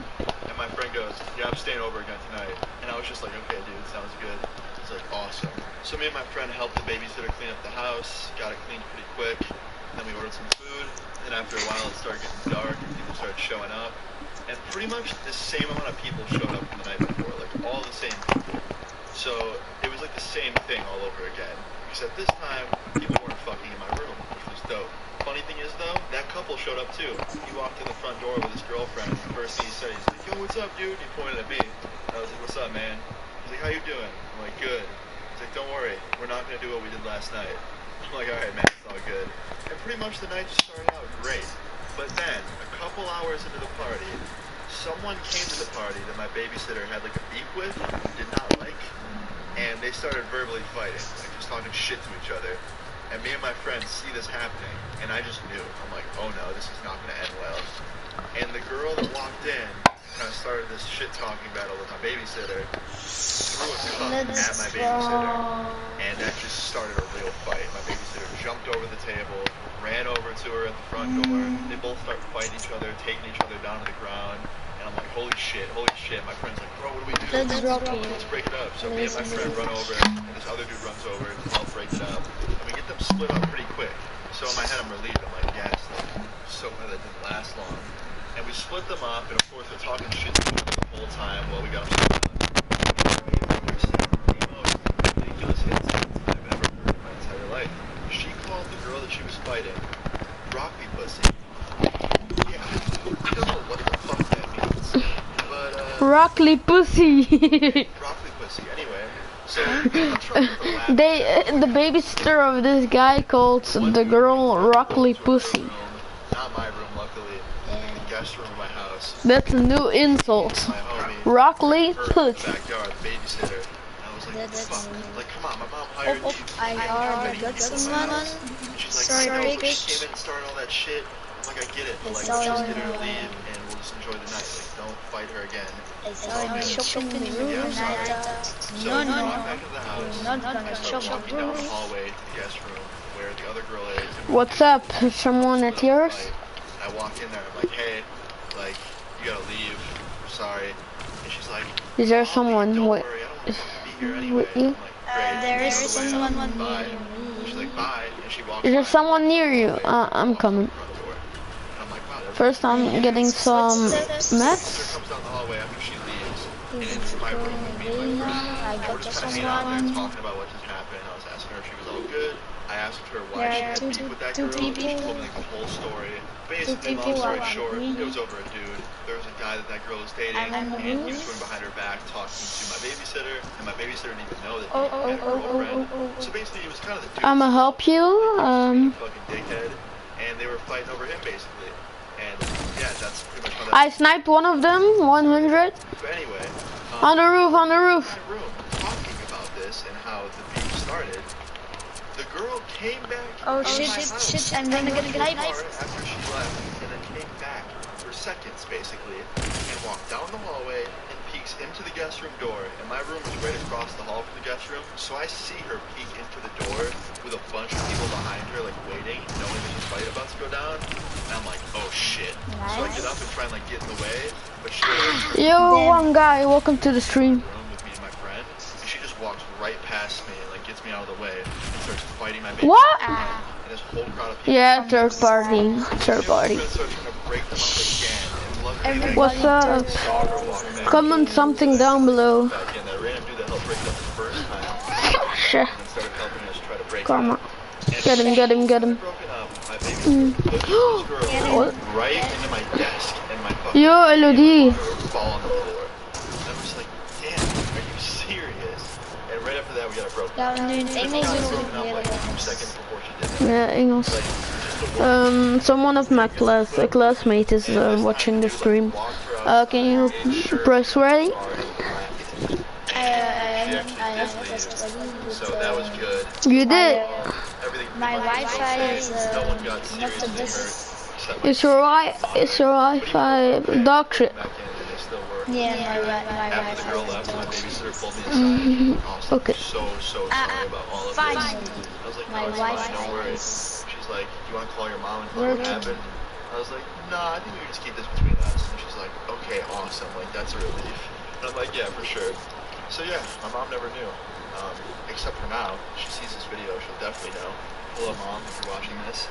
And my friend goes, yeah, I'm staying over again tonight. And I was just like, okay, dude, sounds good. It's like, awesome. So me and my friend helped the babysitter clean up the house, got it cleaned pretty quick. Then we ordered some food. Then after a while, it started getting dark and people started showing up. And pretty much the same amount of people showed up from the night before, like all the same people. So it was like the same thing all over again. Except this time, people weren't fucking in my room, which was dope. Funny thing is though, that couple showed up too. He walked in the front door with his girlfriend. The first thing he said, he's like, yo, what's up, dude? He pointed at me. And I was like, what's up, man? He's like, how you doing? I'm like, good. He's like, don't worry, we're not gonna do what we did last night. I'm like, alright, man, it's all good. And pretty much the night just started out great. But then, a couple hours into the party, someone came to the party that my babysitter had like a beef with, did not like, and they started verbally fighting, like just talking shit to each other. And me and my friends see this happening, and I just knew. I'm like, oh no, this is not gonna end well. And the girl that walked in kind of started this shit talking battle with my babysitter, threw a cup at my babysitter, and that just started a real fight. My babysitter jumped over the table, ran over to her at the front door. They both start fighting each other, taking each other down to the ground. And I'm like, holy shit, holy shit. My friend's like, bro, what do we do? Let's drop it. Let's break it up. So me and my friend run over, and this other dude runs over to help break it up. And we get them split up pretty quick. So in my head, I'm relieved. I'm like, yes, like, so glad that didn't last long. And we split them up, and of course, we're talking shit to each other the whole time while we got them split up. The most ridiculous hits I've ever heard in my entire life. She called the girl that she was fighting broccoli pussy. Yeah, I don't know what the fuck that means. But, Broccoli pussy. broccoli pussy. Anyway, So I'm trying to laugh. The babysitter of this guy called the girl Rockley Pussy. Not my room, luckily. In the guest room of my house. That's a new insult. My homie. Rockley Her Pussy. backyard, the babysitter. And I was like, That's fuck. Like, come on, my mom Oh, hired oh, you. I already got someone. She's like, Sorry, no, bitch. she came in and started all that shit. I'm like, I get it, but like, Sorry. just get her to leave and we'll just enjoy the night. Like, don't fight her again. I saw him shopping in the room and I thought, So no, I no, walk back to the house. you're not gonna shop Walking in the down the room. hallway to the guest room where the other girl is. What's up? Someone at yours? I walk in there, I'm like, hey, like, you gotta leave. I'm sorry. And she's like, Is there "I'll leave, someone don't with, worry, I don't want to be here anyway." with you? I'm like, great. There is She's like, someone bye. near me. She's like, bye. And she walks Is there by. someone near you? I'm coming. Front door. And I'm like, wow, that's First, I'm getting some sister meth. comes down the hallway after she leaves, and He's into my room with me and my friend. I We're got just kind of hanging out there someone. talking about what just happened. I was asking her if she was all good. I asked her why There she are had two- beef with that two girl, and she people. told me like the whole story. Basically, long people story are short, really- it was over a dude. There was a guy that girl was dating, I'm on the and he was roof. going behind her back talking to my babysitter, and my babysitter didn't even know that he Oh, had a oh, oh, girlfriend. oh, oh, oh. So basically, it was kind of the dude. I'ma help you. Fucking dickhead, and they were fighting over him basically. And yeah, that's pretty much how that. I sniped one of them. 100 But anyway, on the roof. On the roof. my room talking about this and how the beef started. The girl came back. Oh out of shit, my shit, house shit, I'm gonna get to the car sniped. after she left, and then came back for seconds basically, and walked down the hallway and peeks into the guest room door. And my room was right across the hall from the guest room, so I see her peek into the door with a bunch of people behind her, like waiting, knowing there's a fight about to go down. And I'm like, oh shit. So I get up and try and like get in the way, but she was in Yo, one guy. Welcome to the stream. the room with me and my friend, and she just walks right past me and like gets me out of the way and starts fighting my baby. What? Ah, And this whole crowd of people. Yeah, third party. Third party. Starts trying to break them up again, and luckily everybody What's up? turns saw her walk back. Comment something down below. Back in, that random dude that helped break it up the first time, Sure. and started helping us try to break it Come up. on. And Get him, get him, get him. broken up, my baby looked at this girl right into my desk, and my fucking Yo, Elodie. fall on the floor. And I was like, damn, are you serious? And right after that, we got it broken Ja, up. nu in het Engels Got it is broken het up weer like 2 Engels. seconds before she did it. Yeah, Engels. Like, just the one Someone of my classmate is watching the stream. Can you press ready? I have pressed ready, So but that was good. You did. Everything. my Wi-Fi is No one got not the seriously hurt. best. Except my Is your Wi-Fi dog shit? back in, and they still work. Yeah, my After the girl Wi-Fi left, my is babysitter pulled me aside. I was like, Okay. so sorry about all of fine. this. I was like, My no, it's fine, Wi-Fi don't worry. is She's like, do you want to call your mom and tell her what working. happened? I was like, nah, I think we can just keep this between us. And she's like, okay, awesome. Like, that's a relief. And I'm like, yeah, for sure. So yeah, my mom never knew. Except for now. If she sees this video, she'll definitely know. Hello, Mom, if you're watching this.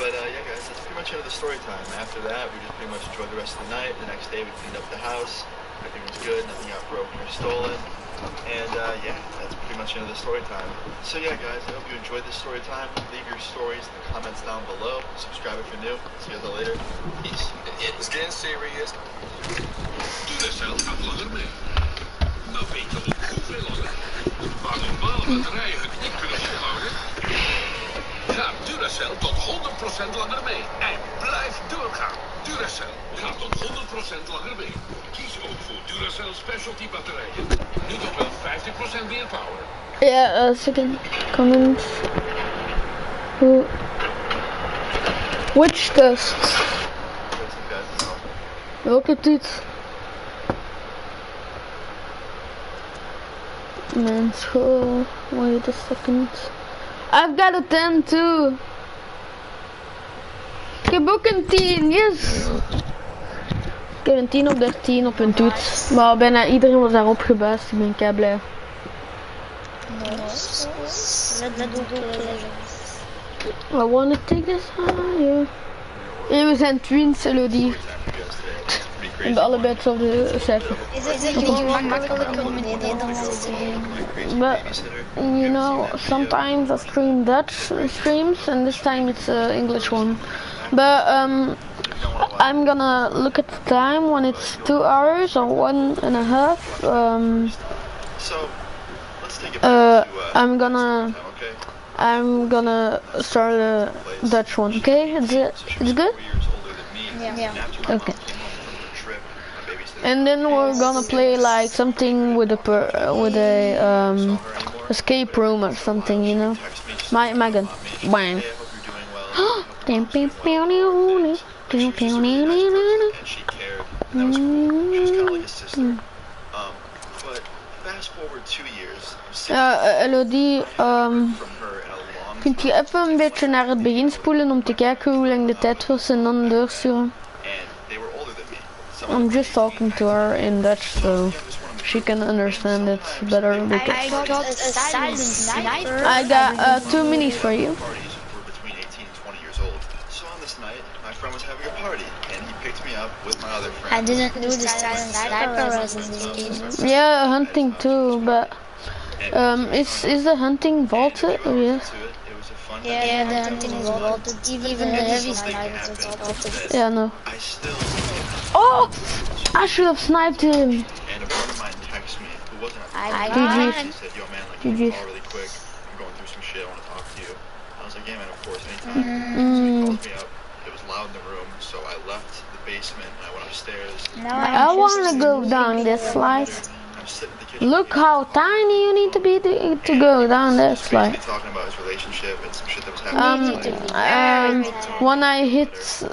But yeah, guys, that's pretty much the end of the story time. After that, we just pretty much enjoyed the rest of the night. The next day, we cleaned up the house. Everything was good. Nothing got broken or stolen. And yeah, that's pretty much the end of the story time. So yeah, guys, I hope you enjoyed this story time. Leave your stories in the comments down below. Subscribe if you're new. See you guys later. Peace. It's getting serious. Duracell gaat langer mee. Nou weet je ook hoeveel langer. Waar normale batterijen het niet kunnen volhouden, gaat Duracell tot 100% langer mee. En blijf doorgaan. Duracell gaat tot 100% langer mee. Kies ook voor Duracell Specialty batterijen. Nu tot wel 50% meer power. Yeah, second comment. Who? Which test? Welke toets? Man, school. Wait a second. I've got a 10 too. Ik heb ook een 10, yes! Ik heb een 10 op 13 op een toets. Maar bijna iedereen was daarop gebuist. Ik ben kei blij. I wanna take this higher. En we zijn twins, Elodie. We hebben allebei hetzelfde cijfer. Is het niet makkelijk om met Nederlands te doen? But, you know, sometimes I stream Dutch streams and this time it's English one. But I'm gonna look at the time when it's 2 hours or 1.5. So, let's take it back to, I'm gonna okay? start a Dutch one. Okay, it's good. 4 years older than me. Yeah. And after my Okay. mom came home from her trip, my babysitter And then we're gonna play like something with a escape room or something, you know. My gun. Bang. hey, I hope you're doing well. And she cared. And that was cool. She was kind of like a sister. But fast forward 2 years, I'm sitting Elodie, from her in a long kunt je even een beetje naar het begin spoelen om te kijken hoe lang de tijd was en dan doorsturen? and they were older than me. Some of I'm them just talking to her in Dutch so she can understand it better. I Because got a silent sniper. I got 2 minis for you. parties were between 18 and 20 years old. So on this night, my friend was having a party, and he picked me up with my other friend. I didn't know the silent sniper was in this game. Yeah, hunting too, but is the hunting vaulted? Oh, yes. It was a fun Yeah, night. the hunting is vaulted. Even the heavy sniper is vaulted. Yeah, no. I still, Oh! I should have sniped him. and a friend of mine texted me, who wasn't a I GG. he said, yo man, like, GG. can you call really quick? I'm going through some shit, I want to talk to you. I was like, yeah man, of course, anytime. So he calls me up, it was loud in the room, so I left the basement and I went upstairs. Now I wanna go down this slide. I'm sitting at the kitchen. Look how tiny you need to be to go down that slide. Basically talking about his relationship and some shit that was happening. When I hit,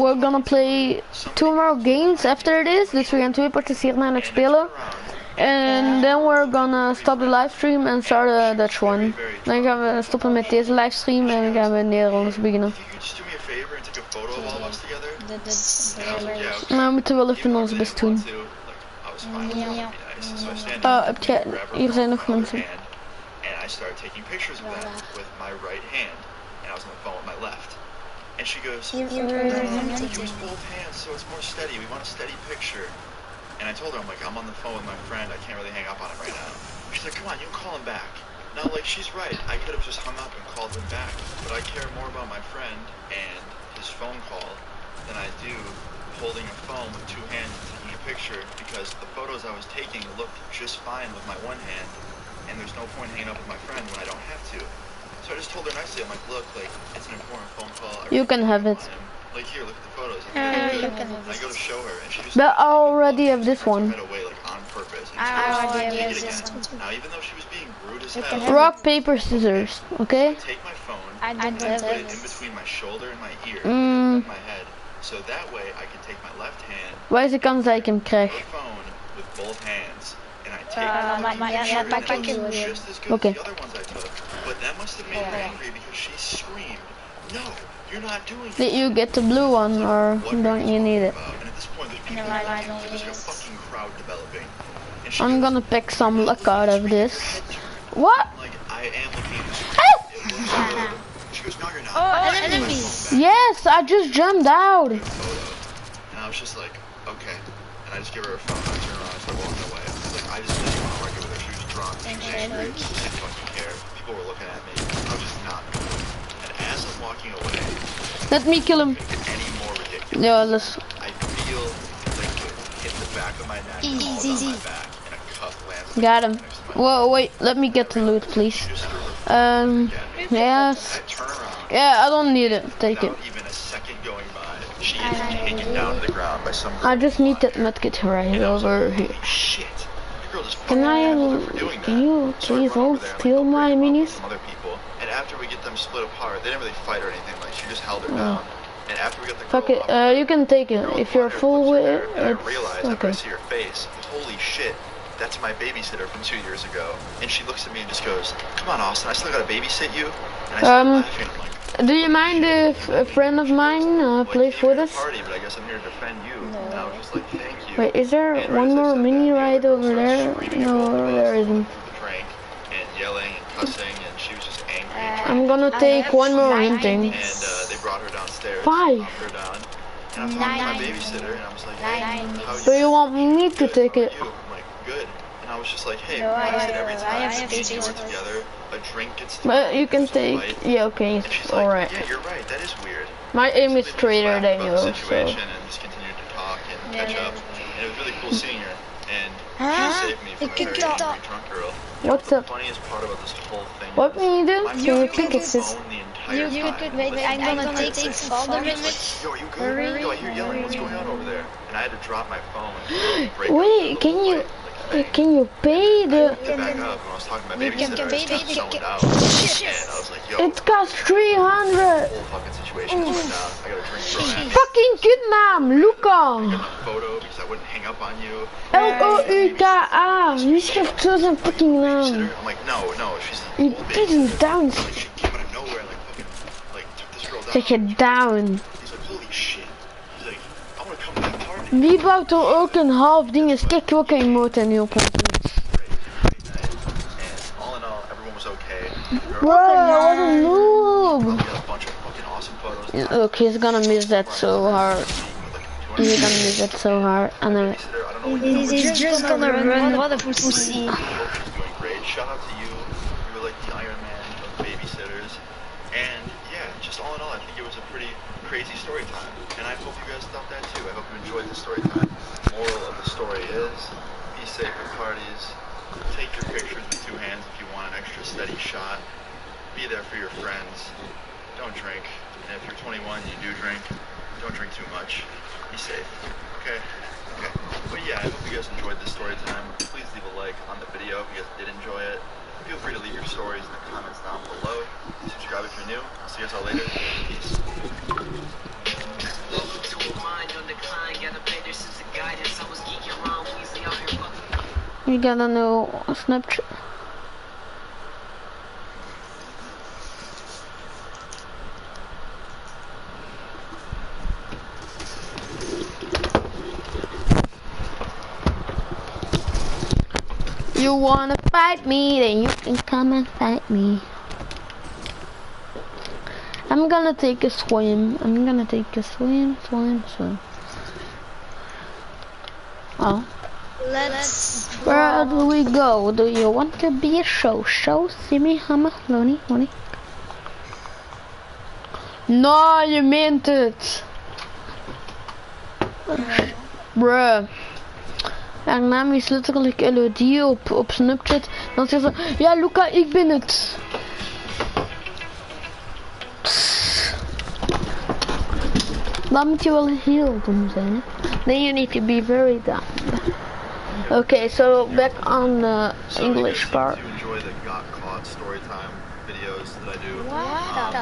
we're gonna play 2 more games after this. Dus we gaan 2 potjes hierna nog spelen. And then we're gonna stop the livestream and start a Dutch one. Dan gaan we stoppen met deze livestream en dan gaan we Nederlands beginnen. If you could just do me a favor and take a photo of all of us together. that's And I was like, yeah, okay. Maar we moeten wel even ons best doen. Like, I was fine with that, would be nice. So I stand Oh, up, heb je, grab her hier zijn phone nog with my mensen. hand, and I started taking pictures of that with my right hand, and I was on the phone with my left. And she goes, use both hands so it's more steady. We want a steady picture. And I told her, I'm like, I'm on the phone with my friend. I can't really hang up on him right now. She's like, come on, you can call him back. Now, like, she's right. I could have just hung up and called him back, but I care more about my friend and his phone call than I do holding a phone with 2 hands and taking a picture, because the photos I was taking looked just fine with my one hand, and there's no point hanging up with my friend when I don't have to. So I just told her nicely, I'm like, look, like, it's an important phone call. I You really can have it. want him. Like, here, look at the photos. I'm you really can good. have I go to show her, and she just But I already have this one. right away, like, on purpose. And I she goes, already "Take have it this again." one too. Now, even though she was being rude as You hell, can have Rock, paper, scissors. Okay? take my phone, I don't and have put it in it. between my shoulder and my ear, Mm. above my head, so that way I can take my left hand, Waar is de kans dat ik hem krijg? the phone with both hands, and I take my packet it will. just as good Okay. as the other ones I took. But that must have made her angry because she screamed, "No, you're not doing it." Did you get the blue one or don't you need it? And at this point, there's people No, I watching, don't so there's like a need it. fucking crowd developing. And she I'm goes, gonna pick some luck out of this. What? like, I am looking at the screen. It looks good. She goes, no, you're not. Oh, enemies. Yes, I just jumped out. Photo. And I was just like, okay. And I just give her a phone. I turn around and start walking away. I was like, I just didn't want to argue with her. She was drunk. She was angry. I didn't fucking care. People were looking at me. I was just not doing it. And as I'm walking away, Let me kill him. it couldn't get any more ridiculous. Yeah, let's. I feel like it hit the back of my neck, falls on my back, and a cuff lands on Got him. next to my Whoa, wait, let me get the loot, please. just threw her Yes. I turn around. Yeah, I don't need it. Take it. Without even a second going by, she is taken down to the ground by some girl. I just need that medkit right over here. Holy shit. The girl just Can fucking I? nailed her for doing Can that. you So I please run over hold there and, steal like, my break 'em up with minis? some other people. And after we get them split apart, they didn't really fight or anything. Like, she just held her Oh. down. And after we got the girl Fuck it. off, You can take it the girl if you're wondered full what's with there, it. and I It's realized after I okay. see her face, holy shit, that's my babysitter from 2 years ago. And she looks at me and just goes, come on, Austin, I still gotta babysit you. And I started laughing. I'm like, Do you mind if a friend of mine well, plays you with came to us? the party, but I guess I'm here to defend you. And I was just like, thank you. Wait, is there And right one as I more said mini that, the right other girl over started there? screaming No, at both of us there for isn't. the prank and yelling and cussing, and she was just angry. And I'm gonna take one more hunting. they brought her downstairs. 5. Calmed her down. And I'm talking to my babysitter, and I was like, hey, how Do you want me to good? take How it? are you? I'm like, good. And I was just like, hey, No, why is it I- every I time have me and you are to- together, a drink gets to But you can some take. fight? Yeah, okay, And she's like, alright. yeah, you're right, that is weird. My aim is So they just straighter laughed than about the yours, so. situation and just continued to talk and catch up. And it was really cool seeing her. And Huh? she saved me from a very angry drunk girl. What's The up? funniest part about this whole thing What is can you do? my Can you phone pick was it? on the entire You time. could wait. I'm gonna take some photo images. Yo, are you good? Hurry. Yo, I hear yelling. What's going on over there? And I had to drop my phone. And break up Wait, the can little you fight, like, thing. can you pay the? To back up, when I was talking to my You can babysitter, I pay just the- zoned out. And I was like, yo, It costs 300. the whole fucking situation is going down. I got a drink thrown at me. Fucking kutnaam, Luca. I got a photo because I wouldn't hang up on you. Luka. Wie schrijft zo zijn fucking naam? Babysitter? I'm like, no, she's an You old didn't babysitter. down. Like, she came out of nowhere, like, fucking, like, took this girl down. Zeg je down. He's like, holy shit. He's like, I want to come to that party. Wie bouwt er ook een half ding? Eens kijk welke emote nu op ons doet. And all in all, everyone was okay. Bro, what a noob. We had a bunch of fucking awesome photos. Look, he's gonna miss that so hard. He's gonna miss that so hard. And then, He's just gonna run. What a pussy. She's doing great. Shout out to you. You were like the Iron Man of babysitters. And yeah, just all in all, I think it was a pretty crazy story time. And I hope you guys thought that too. I hope you enjoyed the story time. Moral of the story is, be safe at parties. Take your pictures with two hands if you want an extra steady shot. Be there for your friends. Don't drink. And if you're 21 and you do drink, don't drink too much. Be safe. Okay? Okay. But yeah, I hope you guys enjoyed this story time. Please leave a like on the video if you guys did enjoy it. Feel free to leave your stories in the comments down below. Subscribe if you're new. I'll see you guys all later. Peace. Welcome to a mind on decline. Gotta pay this as a guidance. I was geeking around, Weasley out here fucking. you gotta know Snapchat. You wanna fight me, then you can come and fight me. I'm gonna take a swim. Swim. Oh. Let's Where do we go? Do you want to be a show? See me, hammer, Lonnie. No, je meent het. Bruh. Haar naam is letterlijk Elodie op Snapchat. Dan zegt ze, ja Luca, ik ben het. Dan moet je wel heel dom zijn, hè. Then you need to be very dumb. Okay, so back on the English part. If you enjoy the got caught story time videos that I do.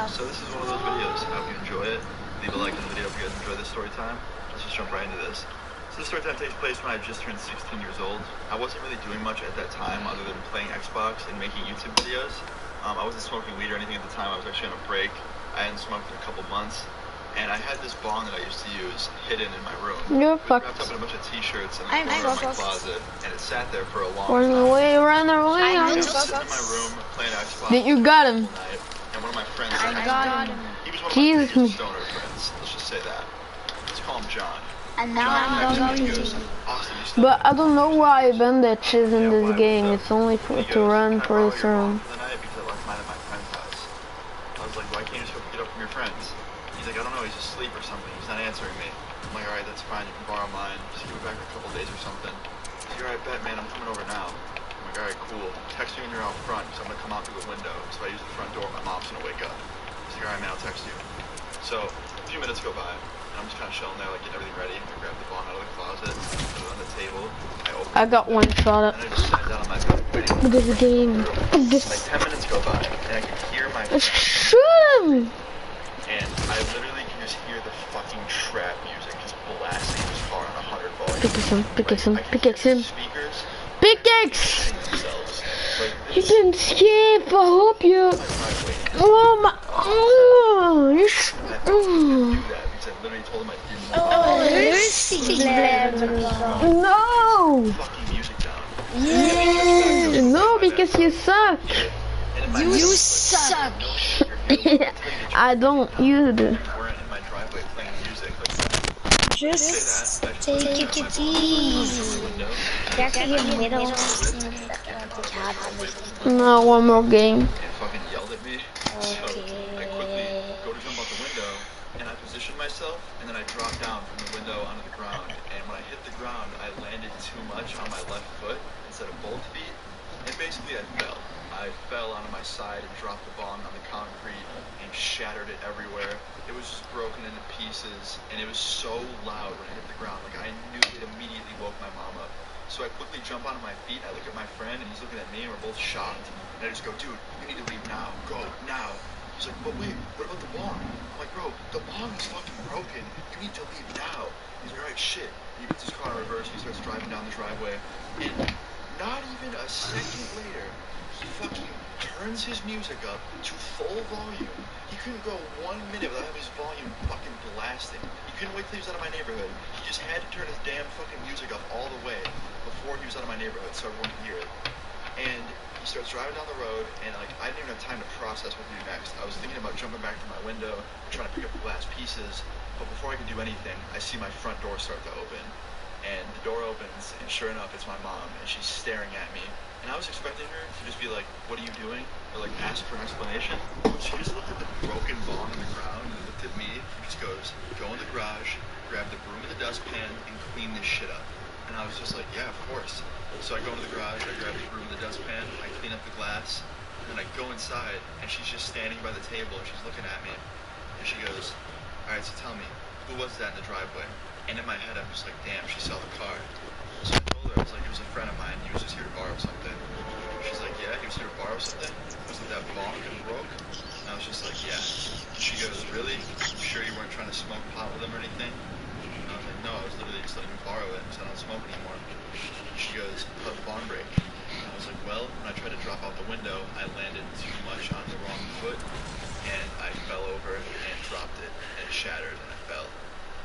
So this is one of those videos. I hope you enjoy it. Leave a like on the video if you guys enjoy this story time. Let's just jump right into this. So this story time takes place when I just turned 16 years old. I wasn't really doing much at that time other than playing Xbox and making YouTube videos. I wasn't smoking weed or anything at the time. I was actually on a break. I hadn't smoked in a couple months. And I had this bong that I used to use hidden in my room. You're Wrapped fucked. up in a bunch of t-shirts in the I'm corner of my fucked. closet. And it sat there for a long Run time. away. I was sitting in my room playing Xbox. Then you got him. all night, and one of my friends, I got him. he was one of Jesus. my favorite stoner friends. Let's just say that. Let's call him John. And now I'm going He goes, to. Austin, you still But I don't know why bandage is in this game. It's only for He to goes, run "Can I for borrow this your room. phone for the night because I left mine at my friend's house." I was like, why can't you just pick it up from your friends? He's like, I don't know, he's asleep or something. He's not answering me. I'm like, alright, that's fine. You can borrow mine. Just give it back in a couple days or something. He's like, alright, bet, man. I'm coming over now. I'm like, alright, cool. Text you when you're out front because I'm going to come out through the window. So I use the front door. My mom's going to wake up. He's like, alright, man, I'll text you. So a few minutes go by. And I'm just kind of chilling there, like getting everything ready. I grab the bong out of the closet, put it on the table. I open I got one shot it, and I just sat down on my bed waiting. at this game. Like 10 minutes go by, and I can hear my friend, Shoot him! and I literally can just hear the fucking trap music just blasting his car on 100 volume. Pickaxe him. I can Pickaxe hear him. the speakers Pickaxe! hitting themselves. Like You this can skip. I hope you. driveway. Oh my. Oh, you. I had to do that because I literally told him I didn't want Oh, No! fucking music down. Yeah. No, because you suck. And in my You head, like, suck. no shit, you're good. I'll tell you the truth. I don't. You do. Weren't in my driveway playing music like that. Just take it easy. Krijg je hier middel? No, one more game. And fucking yelled at me. So I quickly go to jump out the window, and I position myself, and then I drop down from the window onto the ground. And when I hit the ground, I landed too much, much on my left foot instead of both feet, and basically I fell. I fell onto my side and dropped the bong on the concrete and shattered it everywhere. It was just broken into pieces, and it was so loud when it hit the ground. Like, I knew it immediately woke my mom up. So I quickly jump onto my feet, I look at my friend, and he's looking at me, and we're both shocked. And I just go, dude, you need to leave now. Go, now. He's like, but wait, what about the bong? I'm like, bro, the bong is fucking broken. You need to leave now. He's like, alright, shit. He puts his car in reverse, he starts driving down the driveway, and not even a second later, he fucking turns his music up to full volume. He couldn't go 1 minute without having his volume fucking blasting. He couldn't wait till he was out of my neighborhood. He just had to turn his damn fucking music up all the way before he was out of my neighborhood so everyone could hear it. And he starts driving down the road, and like, I didn't even have time to process what to do next. I was thinking about jumping back to my window, trying to pick up the glass pieces, but before I could do anything, I see my front door start to open. And the door opens, and sure enough, it's my mom, and she's staring at me. And I was expecting her to just be like, what are you doing? Or like, ask for an explanation. She just looked at the broken bong on the ground, and looked at me, and just goes, go in the garage, grab the broom and the dustpan, and clean this shit up. And I was just like, yeah, of course. So I go into the garage, I grab the broom and the dustpan, I clean up the glass, and I go inside, and she's just standing by the table, and she's looking at me. And she goes, alright, so tell me, who was that in the driveway? And in my head, I'm just like, damn, she saw the car. So I told her, I was like, it was a friend of mine, he was just here to borrow something. She's like, yeah, he was here to borrow something? Was it that bong that broke? And I was just like, yeah. She goes, really? You sure you weren't trying to smoke pot with him or anything? And I was like, no, I was literally just letting him borrow it because I don't smoke anymore. She goes, how'd the bong break? And I was like, well, when I tried to drop out the window, I landed too much on the wrong foot, and I fell over and dropped it, and it shattered, and I fell.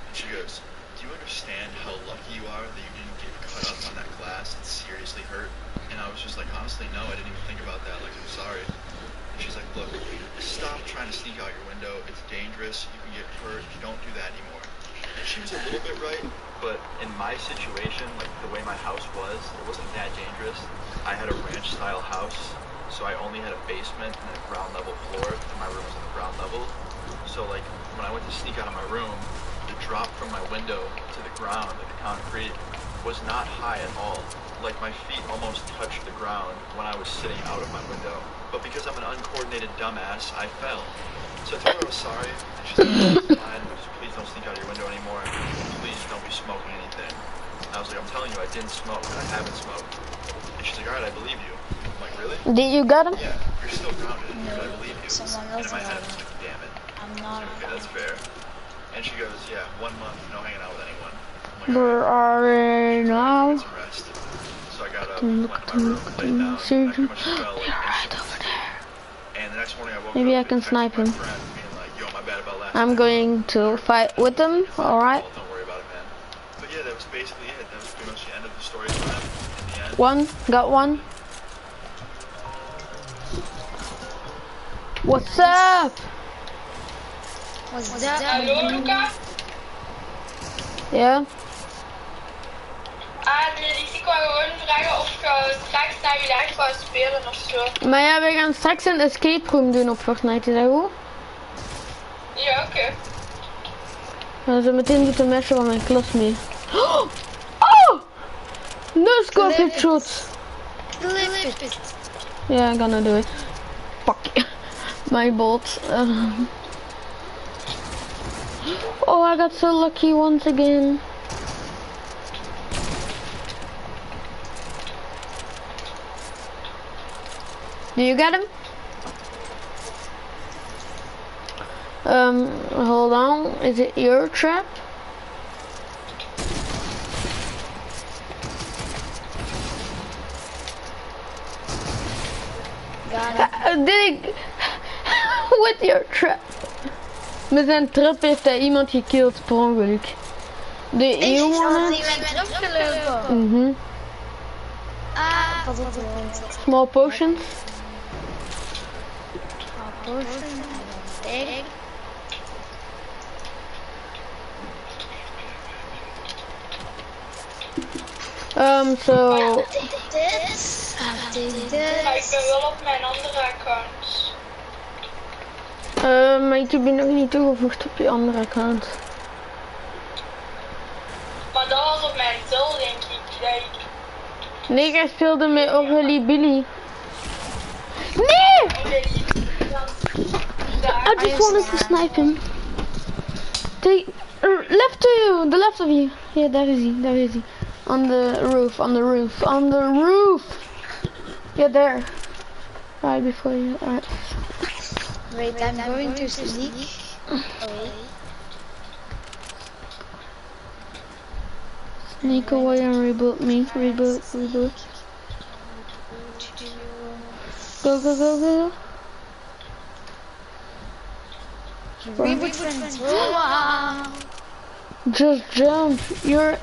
And she goes, do you understand how lucky you are that you didn't get cut up on that glass and seriously hurt? And I was just like, honestly, no, I didn't even think about that. Like, I'm sorry. And she's like, look, stop trying to sneak out your window. It's dangerous. You can get hurt. You don't do that anymore. And she was a little bit right, but in my situation, like the way my house was, it wasn't that dangerous. I had a ranch-style house, so I only had a basement and a ground level floor, and my room was on the ground level. So like, when I went to sneak out of my room, the drop from my window to the ground, like the concrete, was not high at all. Like, my feet almost touched the ground when I was sitting out of my window. But because I'm an uncoordinated dumbass, I fell. So I told her I was sorry, and she said, no, it's fine, just please don't sneak out of your window anymore, please don't be smoking anything. And I was like, I'm telling you, I didn't smoke, and I haven't smoked. And she's like, alright, I believe you. I'm like, really? Did you got him? Yeah, you're still grounded, but I believe you. Someone And else in my head, I got was like, damn it. I'm not. Okay, that's fair. And she goes, yeah, 1 month, no hanging out with anyone. I'm like, Where are we now? get some rest. So I got up, went to my room, laid down, and I pretty much fell like instantly. And the next morning I woke Maybe up I can and texted snipe my him. friend being like, yo, my bad about last I'm night. going to fight with them, alright? Well, don't worry about it, man. But yeah, that was basically it. That was pretty much the end of the story time. In the end. One, got one. What's up? What's that? Hallo Luca? Ja? Ik wou gewoon vragen of je straks naar je live wou spelen of zo. Maar ja, we gaan straks een escape room doen op Fortnite, is dat goed? Ja, oké. Ja, zo meteen doet de meisje van mijn klas mee. Oh! No scope headshot! Lift it. Yeah, I'm gonna do it. Fuck my bolt. Oh, I got so lucky once again. Do you get him? Hold on. Is it your trap? Did ik... With your trap. Met zijn trap heeft hij iemand gekillt per ongeluk. De jongen... Wat op de grond. Small potions. Egg. So... Dit. Maar ik ben wel op mijn andere account. Maar ik heb je nog niet toegevoegd op je andere account. Maar dat was op mijn tel, denk ik. Dat ik Nee, jij speelde met Aurélie Billy. Nee! I just wanted to snipe him. Take left to you, the left of you. Yeah, there is he, there is he. On the roof, on the roof, on the roof. Yeah, there. Right before you. Alright. Wait, I'm going to sneak away. Sneak away and reboot me. Reboot, reboot. Go, go, go, go. Reboot friends. Wow. Just jump. You're.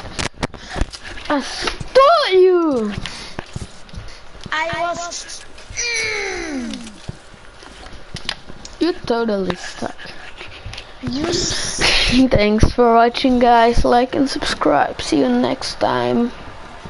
I stole you. I was. You totally stuck. You. Thanks for watching, guys. Like and subscribe. See you next time.